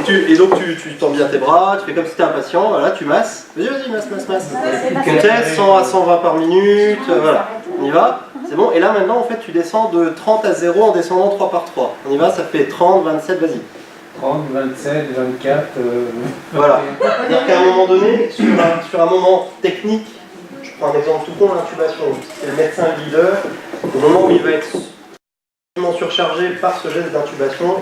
et donc tu tends bien tes bras, tu fais comme si tu étais un patient, voilà, tu masses. Vas-y, masse. Vitesse 100 à 120 par minute, voilà, on y va. C'est bon, et là maintenant en fait tu descends de 30 à 0 en descendant 3 par 3. On y va, ça fait 30, 27, vas-y. 30, 27, 24... Voilà. C'est-à-dire qu'à un moment donné, sur un moment technique, je prends un exemple tout con, l'intubation. C'est le médecin leader, au moment où il va être surchargé par ce geste d'intubation,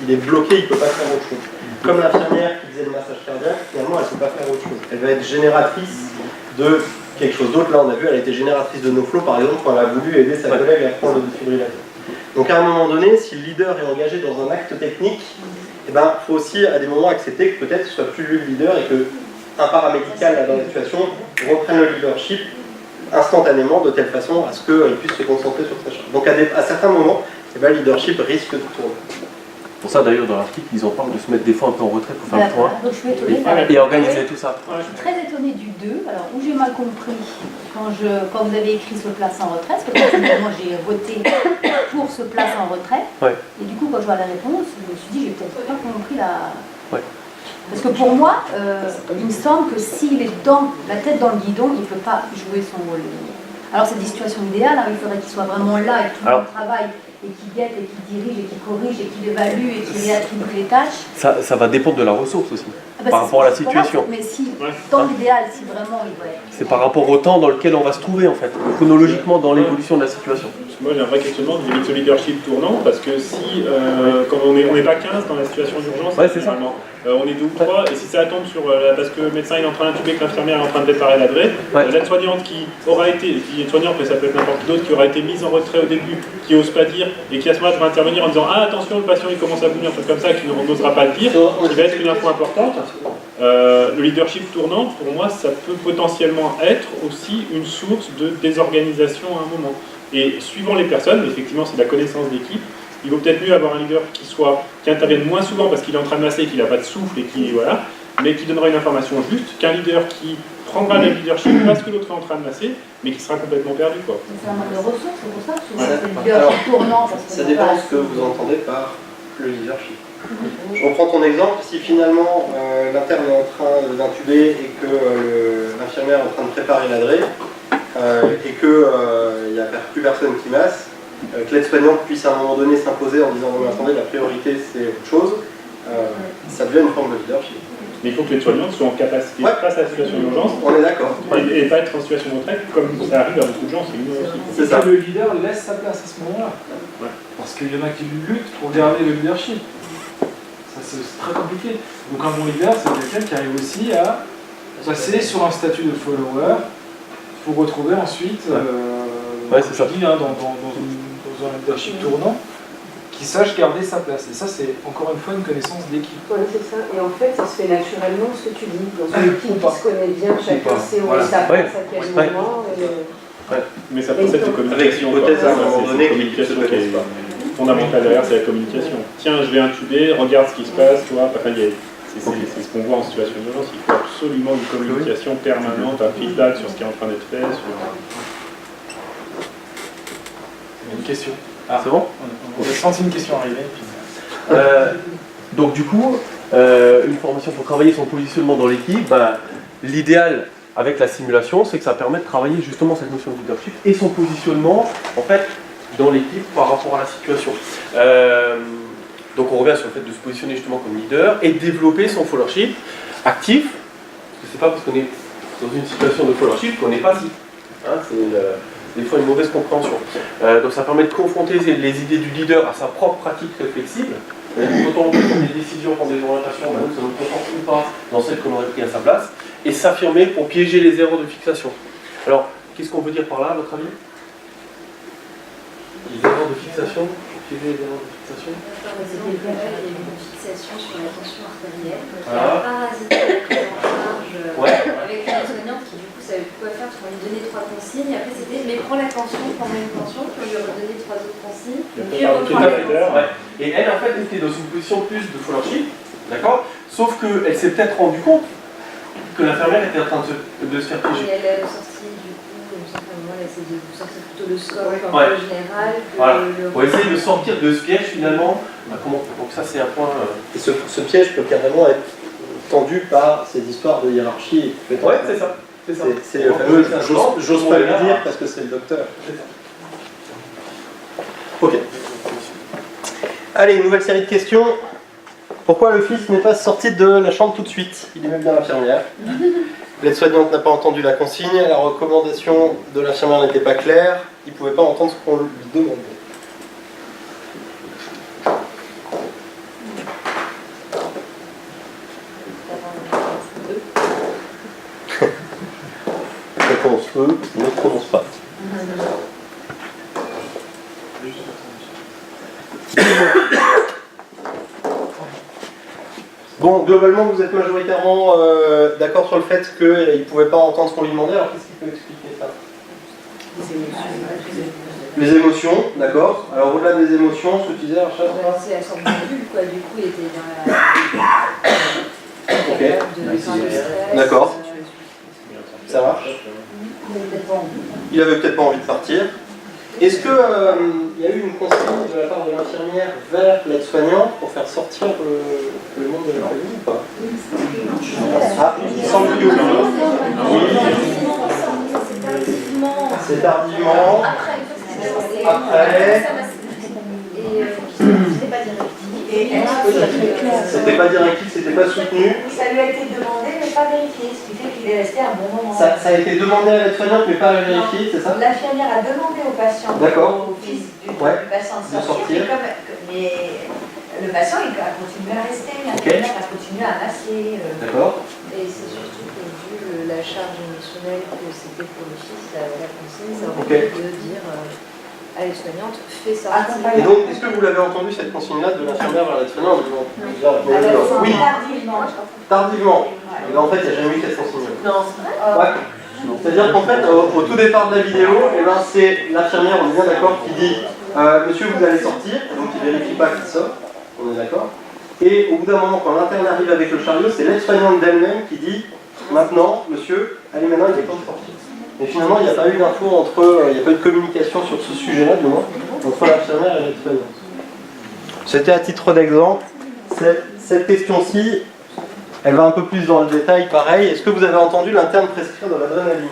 il est bloqué, il ne peut pas faire autre chose. Comme l'infirmière qui faisait le massage cardiaque, finalement elle ne peut pas faire autre chose. Elle va être génératrice de quelque chose d'autre. Là on a vu, elle était génératrice de no-flow par exemple quand elle a voulu aider sa collègue à prendre le défibrillateur. Donc à un moment donné, si le leader est engagé dans un acte technique, il faut aussi à des moments accepter que peut-être ce soit plus lui le leader et que un paramédical là, dans la situation reprenne le leadership instantanément de telle façon à ce qu'il puisse se concentrer sur sa charge. Donc à certains moments, eh ben, le leadership risque de tourner. Pour ça d'ailleurs dans l'article ils en parlent de se mettre des fois un peu en retrait pour faire le point Donc, je suis étonnée et organiser tout ça. Je suis très étonnée du 2, alors où j'ai mal compris quand vous avez écrit se place en retrait, parce que personnellement j'ai voté pour se place en retrait, et du coup quand je vois la réponse, je me suis dit j'ai peut-être pas compris la... Parce que pour moi, il me semble que s'il est la tête dans le guidon, il ne peut pas jouer son rôle. Alors c'est des situations idéales, hein, il faudrait qu'il soit vraiment là et que tout le monde travaille, et qui guette, et qui dirige, et qui corrige, et qui évalue, et qui réattribue les tâches. Ça va dépendre de la ressource aussi, bah par rapport à la situation. Mais si, dans l'idéal, si vraiment il doit être... C'est par rapport au temps dans lequel on va se trouver en fait, chronologiquement dans l'évolution de la situation. Moi j'ai un vrai questionnement du limite leadership tournant, parce que si, quand on n'est pas 15 dans la situation d'urgence, c'est ça. On est 2 ou 3, et si ça tombe sur, parce que le médecin est en train d'intuber, que l'infirmière est en train de préparer la vraie, l'aide-soignante qui aura été, qui est soignante, mais ça peut être n'importe qui d'autre, qui aura été mise en retrait au début, qui n'ose pas dire, et qui à ce moment-là va intervenir en disant « Ah attention, le patient il commence à bouger », un truc comme ça, qui n'osera pas le dire, qui va être une info importante. Le leadership tournant, pour moi, ça peut potentiellement être aussi une source de désorganisation à un moment. Et suivant les personnes, effectivement c'est de la connaissance d'équipe, il vaut peut-être mieux avoir un leader qui intervienne moins souvent parce qu'il est en train de masser et qu'il n'a pas de souffle et qui voilà, mais qui donnera une information juste, qu'un leader qui prendra le leadership parce que l'autre est en train de masser, mais qui sera complètement perdu. C'est un manque de ressources, c'est pour ça que c'est le leadership tournant. Ça dépend de ce que vous entendez par le leadership. Je reprends ton exemple, si finalement l'interne est en train d'intuber et que l'infirmière est en train de préparer l'adresse, et qu'il n'y a plus personne qui masse, que l'aide-soignante puisse à un moment donné s'imposer en disant « Attendez, la priorité c'est autre chose », ça devient une forme de leadership. Mais il faut que l'aide-soignante soit en capacité, face à la situation d'urgence, on est d'accord, et pas être en situation de retraite, comme ça arrive à beaucoup de gens, c'est une aussi. C'est ça. Le leader laisse sa place à ce moment-là. Parce qu'il y en a qui luttent pour garder le leadership. Ça c'est très compliqué. Donc un bon leader, c'est quelqu'un qui arrive aussi à passer sur un statut de follower pour retrouver ensuite, dans un leadership tournant, qui sache garder sa place. Et ça, c'est encore une fois une connaissance d'équipe. Voilà, c'est ça. Et en fait, ça se fait naturellement, ce que tu dis. Dans une équipe qui se connaît bien, chacun sait où est sa place, à quel moment. Mais ça procède de communication. Avec l'hypothèse à un moment donné qui est fondamentale derrière, c'est la communication. Tiens, je vais intuber, regarde ce qui se passe, toi. Enfin, c'est ce qu'on voit en situation d'urgence. Il faut absolument une communication permanente, un feedback sur ce qui est en train d'être fait. Une question. C'est bon? On a senti une question arriver. Donc du coup, une formation pour travailler son positionnement dans l'équipe, l'idéal avec la simulation, c'est que ça permet de travailler justement cette notion de leadership et son positionnement en fait dans l'équipe par rapport à la situation. Donc on revient sur le fait de se positionner justement comme leader et de développer son followership actif, parce que c'est pas parce qu'on est dans une situation de followership qu'on est passif. C'est des fois une mauvaise compréhension. Donc ça permet de confronter les idées du leader à sa propre pratique réflexible. Autant on peut prendre des décisions, prendre des orientations, même si on ne comprend ou pas dans celle qu'on aurait pris à sa place, et s'affirmer pour piéger les erreurs de fixation. Alors, qu'est-ce qu'on veut dire par là, à votre avis? Les erreurs de fixation, pour piéger les erreurs de fixation. Il y a une fixation sur la tension artérielle, qui a parasité la prise en charge avec une soignante qui du coup savait plus quoi faire parce qu'on lui donnait 3 consignes, et après c'était mais prends la tension, prends une tension, puis on lui redonnait 3 autres consignes, puis on reprend la tension. Et elle en fait était dans une position plus de followership, d'accord? Sauf qu'elle s'est peut-être rendue compte que l'infirmière était en train de se faire piéger. Et elle est sortie du coup, il me semble qu'à un moment elle essaie de sortir plutôt le scope un peu général. Pour essayer de sortir de ce piège finalement. Donc ça c'est un point... Et ce piège peut carrément être tendu par ces histoires de hiérarchie. Ouais, c'est ça. C'est le fameux j'ose pas le dire parce que c'est le docteur. Ok. Allez, nouvelle série de questions. Pourquoi le fils n'est pas sorti de la chambre tout de suite? Il aimait bien l'infirmière. L'aide-soignante n'a pas entendu la consigne, la recommandation de l'infirmière n'était pas claire, il ne pouvait pas entendre ce qu'on lui demandait. Réponse E, ne prononce pas. Bon, globalement, vous êtes majoritairement d'accord sur le fait qu'il ne pouvait pas entendre ce qu'on lui demandait, alors qu'est-ce qui peut expliquer ça? Les émotions, d'accord. Alors au-delà des émotions, ce que tu disais, Archad, C'est la sorte de bulle, quoi. Du coup, il était dans la... Ok. D'accord. Ça marche. Il avait peut-être pas envie de partir. Est-ce qu'il y a eu une consigne de la part de l'infirmière vers l'aide-soignant pour faire sortir le monde de la famille ou pas? Ah, il semble que oui. C'est tardivement. Après. C'était pas directif, c'était pas soutenu. Ça lui a été demandé, mais pas vérifié, ce qui fait qu'il est resté un bon moment. Ça a été demandé à l'aide-soignante, mais pas vérifié, c'est ça? L'infirmière a demandé au patient, au fils du patient de sortir, mais le patient il a continué à rester, l'infirmière a continué à masser. D'accord. Et c'est surtout que vu la charge émotionnelle que c'était pour le fils, la consigne, ça aurait pu de dire à l'aide-soignante, fais ça. Et donc, est-ce que vous l'avez entendu cette consigne-là de l'infirmière vers l'aide-soignante? Oui. Tardivement. Tardivement. Et ben, en fait, il n'y a jamais eu cette consigne. Non. Ouais. C'est-à-dire qu'en fait, au tout départ de la vidéo, eh ben, c'est l'infirmière, on est bien d'accord, qui dit monsieur, vous allez sortir, donc il ne vérifie pas qu'il sort, on est d'accord. Et au bout d'un moment, quand l'interne arrive avec le chariot, c'est l'aide-soignante d'elle-même qui dit maintenant, monsieur, allez maintenant, il est temps de sortir. Mais finalement, il n'y a pas eu d'info il n'y a pas eu de communication sur ce sujet-là, du moins, entre l'infirmière et l'aide-soignante. C'était à titre d'exemple. Cette question-ci, elle va un peu plus dans le détail, pareil. Est-ce que vous avez entendu l'interne prescrire de l'adrénaline?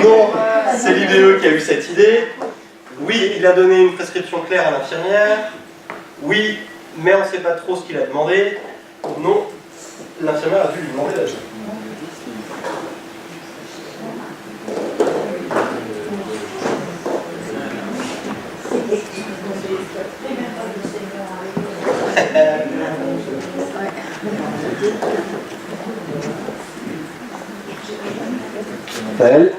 Non, c'est l'IDE qui a eu cette idée. Oui, il a donné une prescription claire à l'infirmière. Oui, mais on ne sait pas trop ce qu'il a demandé. Non, l'infirmière a dû lui demander la chose. Elle.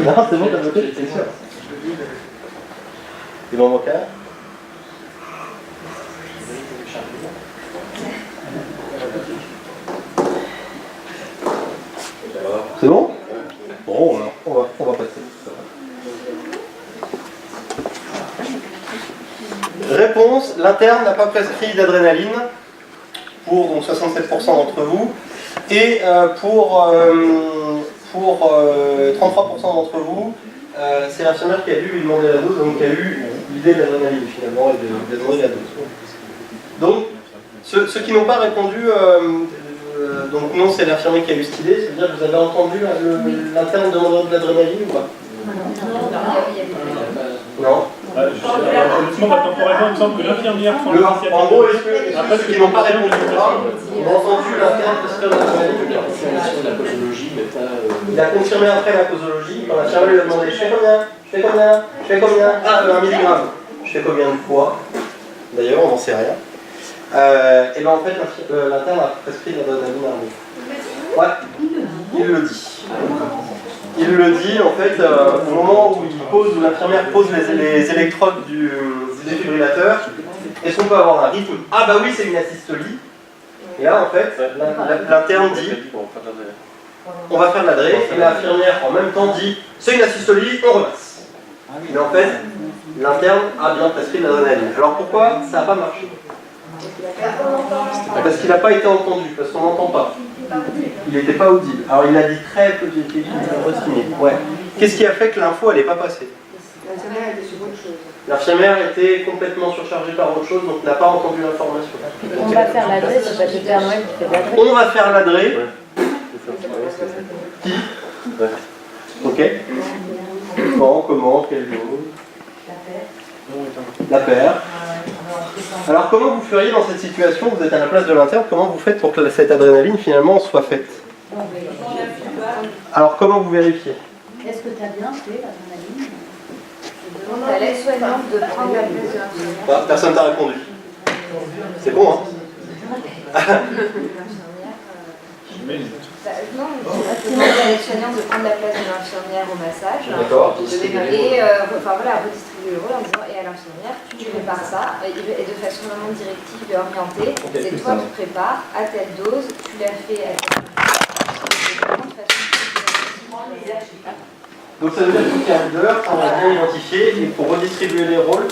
Non, c'est bon, t'as voté, c'est sûr. Il m'en manque un. C'est bon? Bon, alors, on va passer. Réponse, l'interne n'a pas prescrit d'adrénaline pour donc 67% d'entre vous et pour 33% d'entre vous, c'est l'infirmière qui a dû lui demander la dose, donc qui a eu l'idée de l'adrénaline finalement et de demander la dose. Donc, ceux qui n'ont pas répondu, donc non, c'est l'infirmière qui a eu cette idée, c'est-à-dire que vous avez entendu l'interne demander de l'adrénaline ou pas? Non. Honnêtement, temporairement, il me semble que l'infirmière prend l'initiative. En gros, est-ce que ceux qui n'ont pas répondu ont entendu l'interne prescrire de l'adrénaline? Il a confirmé après la posologie, quand l'infirmière lui a demandé je fais combien? Ah, 1 milligramme. Je fais combien de fois? D'ailleurs, on n'en sait rien. Et bien en fait, l'interne a prescrit l'adrénaline à un mot. Ouais, il le dit. Il le dit en fait au moment où l'infirmière pose les électrodes du défibrillateur. Est-ce qu'on peut avoir un rythme? Ah bah oui, c'est une asystolie. Et là en fait, l'interne dit on va faire de l'adré, et l'infirmière en même temps dit c'est une asystolie, on remasse. Mais en fait, l'interne a bien prescrit de l'adrénaline. Alors pourquoi ça n'a pas marché? Parce qu'il n'a pas été entendu, parce qu'on n'entend pas. Il n'était pas audible. Alors il a dit très peu de ouais. Qu'est-ce qui a fait que l'info elle n'est pas passée? L'infirmière était sur autre chose. L'infirmière était complètement surchargée par autre chose, donc n'a pas entendu l'information. On va faire l'adré, c'est pas le Père Noël qui fait de l'adré. On va faire l'adré. Qui? Ok. Quand, comment, quel jour? La paire. Alors comment vous feriez dans cette situation? Vous êtes à la place de l'interne, comment vous faites pour que cette adrénaline finalement soit faite? Alors comment vous vérifiez? Est-ce que tu as bien fait l'adrénaline? Je demande à l'aide-soignante de prendre la place de l'infirmière. Personne t'a répondu. C'est bon, hein? Non, je demande à l'aide-soignante de prendre la place de l'infirmière au massage. D'accord. Et enfin voilà, redistribuer le rôle en disant et à l'infirmière, tu prépares ça, et de façon vraiment directive et orientée. C'est toi qui prépares à telle dose, tu l'as fait à telle dose. Donc ça veut dire qu'il y a un leader, on a bien identifié, et pour redistribuer les rôles,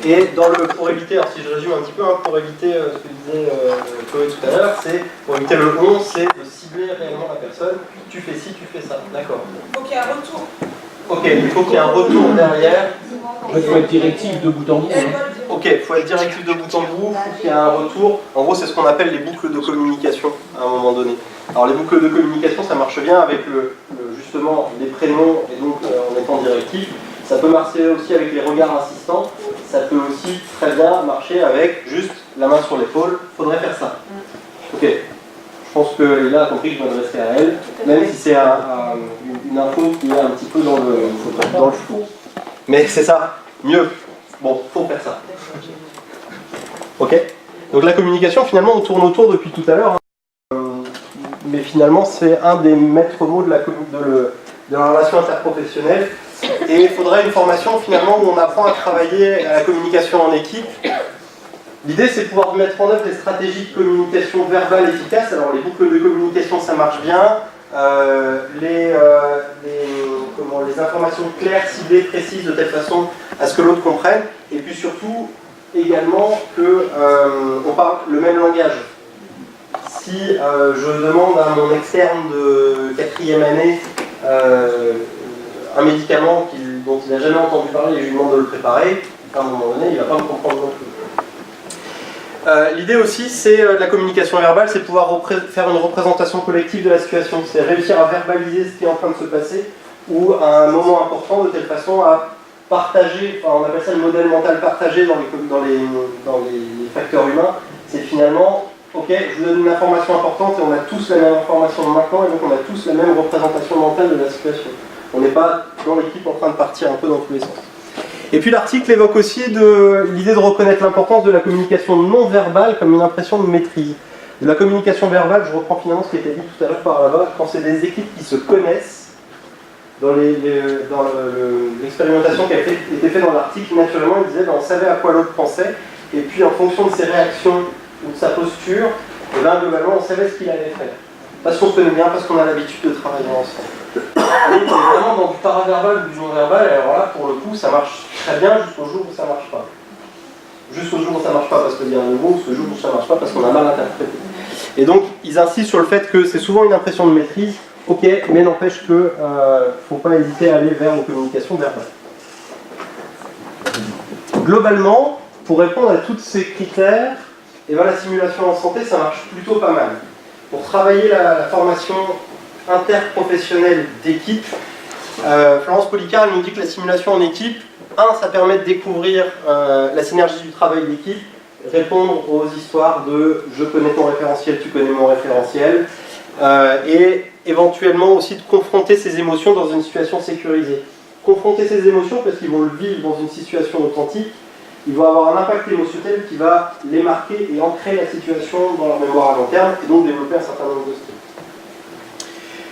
et pour éviter, alors si je résume un petit peu, pour éviter ce que disait Chloé tout à l'heure, c'est pour éviter le 11, c'est de cibler réellement la personne, tu fais ci, tu fais ça, d'accord. Il faut qu'il y ait un retour. Ok, il faut qu'il y ait un retour derrière. Il faut être directif de bout en bout. Ok, il faut être directif de bout en bout, il faut qu'il y ait un retour. En gros, c'est ce qu'on appelle les boucles de communication à un moment donné. Alors les boucles de communication, ça marche bien avec justement les prénoms et donc en étant directif. Ça peut marcher aussi avec les regards assistants. Ça peut aussi très bien marcher avec juste la main sur l'épaule. Faudrait faire ça. Ok. Je pense que Léla a compris que je m'adresserai à elle, même si c'est une info qui est un petit peu dans le flou. Mais c'est ça, mieux. Bon, faut faire ça. Ok. Donc la communication, finalement, on tourne autour depuis tout à l'heure. Mais finalement, c'est un des maîtres mots de la relation interprofessionnelle. Et il faudrait une formation, finalement, où on apprend à travailler à la communication en équipe. L'idée, c'est de pouvoir mettre en œuvre des stratégies de communication verbale efficaces. Alors, les boucles de communication, ça marche bien. Les informations claires, ciblées, précises, de telle façon à ce que l'autre comprenne. Et puis surtout, également, qu'on parle le même langage. Si je demande à mon externe de 4e année un médicament dont il n'a jamais entendu parler et je lui demande de le préparer, à un moment donné, il ne va pas me comprendre non plus. L'idée aussi, c'est la communication verbale, c'est pouvoir faire une représentation collective de la situation, c'est réussir à verbaliser ce qui est en train de se passer ou à un moment important de telle façon à partager, on appelle ça le modèle mental partagé dans les facteurs humains, c'est finalement, ok, je vous donne une information importante et on a tous la même information maintenant et donc on a tous la même représentation mentale de la situation. On n'est pas dans l'équipe en train de partir un peu dans tous les sens. Et puis l'article évoque aussi l'idée de reconnaître l'importance de la communication non verbale comme une impression de maîtrise. De la communication verbale, je reprends finalement ce qui était dit tout à l'heure par là-bas, quand c'est des équipes qui se connaissent, dans l'expérimentation qui a été faite dans l'article, naturellement, il disait on savait à quoi l'autre pensait, et puis en fonction de ses réactions ou de sa posture, et bien, globalement, on savait ce qu'il allait faire. Parce qu'on se connaît bien, parce qu'on a l'habitude de travailler ensemble. On est vraiment dans du paraverbal ou du non-verbal, et alors là, pour le coup, ça marche très bien jusqu'au jour où ça ne marche pas. Jusqu'au jour où ça ne marche pas parce qu'il y a un mot, jusqu'au jour où ça ne marche pas parce qu'on a mal interprété. Et donc, ils insistent sur le fait que c'est souvent une impression de maîtrise, ok, mais n'empêche qu'il ne faut pas hésiter à aller vers une communication verbale. Globalement, pour répondre à tous ces critères, et ben, la simulation en santé, ça marche plutôt pas mal. Pour travailler la formation interprofessionnelle d'équipe, Florence Policard nous dit que la simulation en équipe, ça permet de découvrir la synergie du travail d'équipe, répondre aux histoires de je connais ton référentiel, tu connais mon référentiel, et éventuellement aussi de confronter ses émotions dans une situation sécurisée. Confronter ses émotions parce qu'ils vont le vivre dans une situation authentique, ils vont avoir un impact émotionnel qui va les marquer et ancrer la situation dans leur mémoire à long terme et donc développer un certain nombre de skills.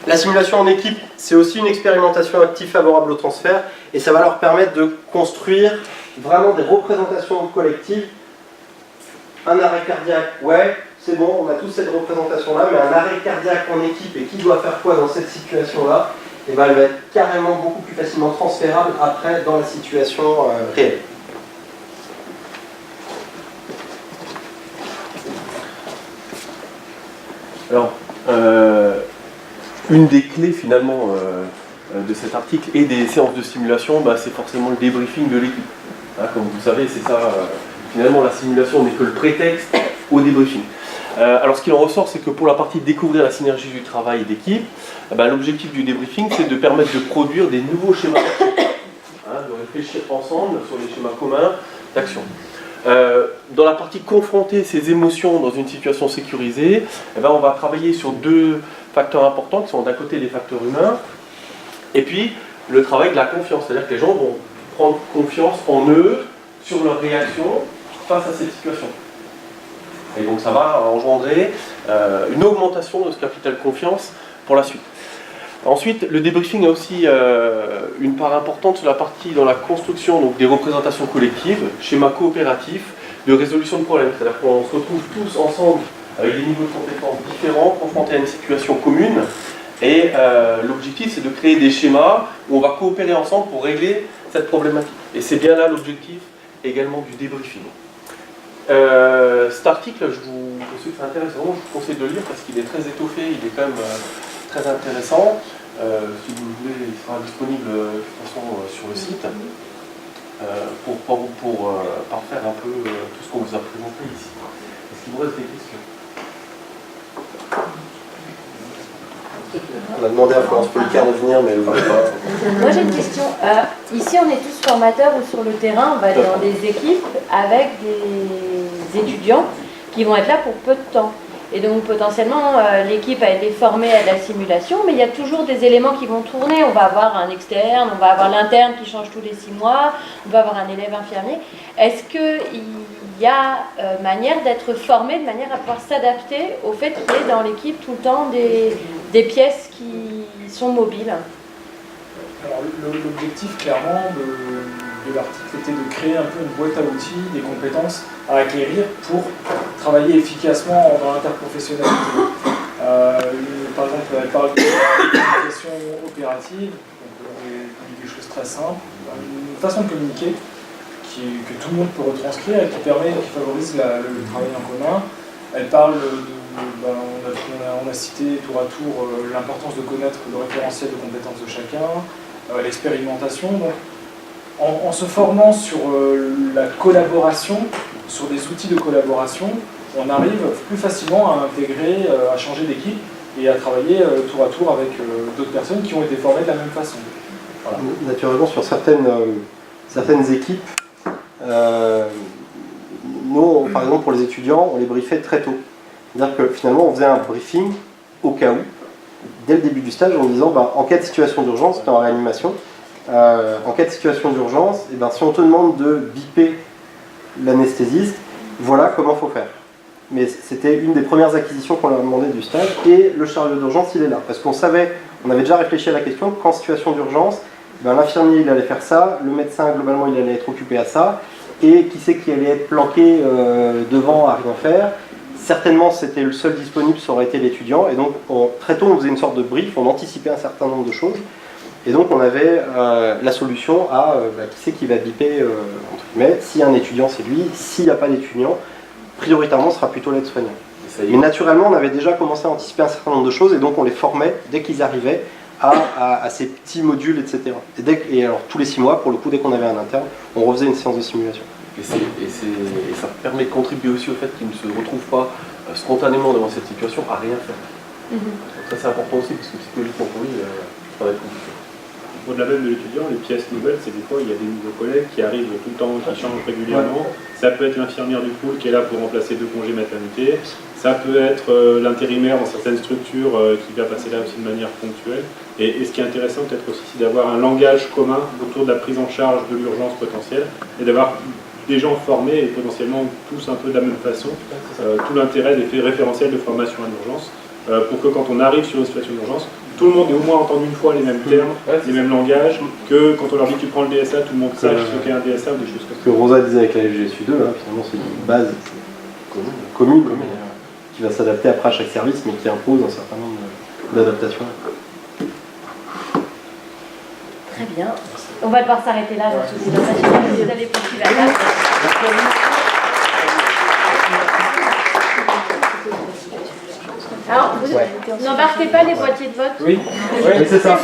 La simulation en équipe, c'est aussi une expérimentation active favorable au transfert et ça va leur permettre de construire vraiment des représentations collectives. Un arrêt cardiaque, ouais, c'est bon, on a tous cette représentation-là, mais un arrêt cardiaque en équipe et qui doit faire quoi dans cette situation-là, et ben, elle va être carrément beaucoup plus facilement transférable après dans la situation réelle. Alors, une des clés finalement de cet article et des séances de simulation, c'est forcément le débriefing de l'équipe. Comme vous savez, c'est ça, finalement la simulation n'est que le prétexte au débriefing. Alors ce qu'il en ressort, c'est que pour la partie découvrir la synergie du travail d'équipe, l'objectif du débriefing, c'est de permettre de produire des nouveaux schémas d'action, de réfléchir ensemble sur les schémas communs d'action. Dans la partie confronter ses émotions dans une situation sécurisée, on va travailler sur deux facteurs importants qui sont d'un côté les facteurs humains et puis le travail de la confiance, c'est-à-dire que les gens vont prendre confiance en eux sur leur réaction face à cette situation. Et donc ça va engendrer une augmentation de ce capital confiance pour la suite. Ensuite, le débriefing a aussi une part importante sur la partie dans la construction donc, des représentations collectives, schéma coopératif, de résolution de problèmes. C'est-à-dire qu'on se retrouve tous ensemble avec des niveaux de compétences différents, confrontés à une situation commune. Et l'objectif, c'est de créer des schémas où on va coopérer ensemble pour régler cette problématique. Et c'est bien là l'objectif également du débriefing. Cet article, pour ceux que ça intéresse vraiment, je vous conseille de le lire parce qu'il est très étoffé, il est quand même très intéressant. Si vous le voulez, il sera disponible de toute façon sur le site pour parfaire un peu tout ce qu'on vous a présenté ici. Est-ce qu'il vous reste des questions? On a demandé à Florence Policard de venir, mais elle ne voulait pas. Moi j'ai une question. Ici on est tous formateurs ou sur le terrain, on va dans des équipes avec des étudiants qui vont être là pour peu de temps. Et donc potentiellement l'équipe a été formée à la simulation, mais il y a toujours des éléments qui vont tourner. On va avoir un externe, on va avoir l'interne qui change tous les 6 mois, on va avoir un élève infirmier. Est-ce qu'il y a manière d'être formé de manière à pouvoir s'adapter au fait qu'il y ait dans l'équipe tout le temps des pièces qui sont mobiles? Alors l'objectif clairement de l'article était de créer un peu une boîte à outils, des compétences à acquérir pour travailler efficacement dans l'interprofessionnalité. Par exemple, elle parle de communication opérative, donc des choses très simples, une façon de communiquer que tout le monde peut retranscrire et qui favorise le travail en commun. Elle parle on a cité tour à tour l'importance de connaître le référentiel de compétences de chacun, l'expérimentation. Donc, en se formant sur la collaboration, sur des outils de collaboration, on arrive plus facilement à intégrer, à changer d'équipe et à travailler tour à tour avec d'autres personnes qui ont été formées de la même façon. Voilà. Naturellement, sur certaines équipes, nous, par exemple pour les étudiants, on les briefait très tôt. C'est-à-dire que finalement, on faisait un briefing au cas où, dès le début du stage, en disant en cas de situation d'urgence, c'était en réanimation, en cas de situation d'urgence, si on te demande de biper l'anesthésiste, voilà comment il faut faire. Mais c'était une des premières acquisitions qu'on leur demandait du stage, et le chargé d'urgence, il est là. Parce qu'on savait, on avait déjà réfléchi à la question, qu'en situation d'urgence, l'infirmier, il allait faire ça, le médecin, globalement, il allait être occupé à ça, et qui c'est qui allait être planqué devant à rien faire. Certainement, c'était le seul disponible, ça aurait été l'étudiant, et donc très tôt, on faisait une sorte de brief, on anticipait un certain nombre de choses, et donc on avait la solution à qui c'est qui va biper, entre guillemets, s'il y a un étudiant, c'est lui, s'il n'y a pas d'étudiant, prioritairement, ce sera plutôt l'aide-soignant. Mais naturellement, on avait déjà commencé à anticiper un certain nombre de choses, et donc on les formait, dès qu'ils arrivaient, à ces petits modules, etc. Et alors, tous les 6 mois, pour le coup, dès qu'on avait un interne, on refaisait une séance de simulation. Et ça permet de contribuer aussi au fait qu'ils ne se retrouvent pas spontanément devant cette situation à rien faire. Donc ça c'est important aussi parce que psychologiquement pour lui, ça va être compliqué. Au-delà même de l'étudiant, les pièces nouvelles, c'est des fois il y a des nouveaux collègues qui arrivent tout le temps, qui changent régulièrement. Ça peut être l'infirmière du pool qui est là pour remplacer 2 congés maternité. Ça peut être l'intérimaire dans certaines structures qui va passer là aussi de manière ponctuelle. Et ce qui est intéressant peut-être aussi, c'est d'avoir un langage commun autour de la prise en charge de l'urgence potentielle et d'avoir des gens formés et potentiellement tous un peu de la même façon. Tout l'intérêt des faits référentiels de formation à l'urgence pour que quand on arrive sur une situation d'urgence, tout le monde ait au moins entendu une fois les mêmes termes, les mêmes langages, que quand on leur dit tu prends le DSA, tout le monde sache ce qu'est un DSA ou des choses comme ça. Ce que Rosa disait avec la FGSU2, finalement c'est une base commune qui va s'adapter après à chaque service, mais qui impose un certain nombre d'adaptations. Très bien. On va devoir s'arrêter là. Vous allez poursuivre la table. Alors, vous n'embarquez pas les boîtiers de vote? Oui, c'est ça.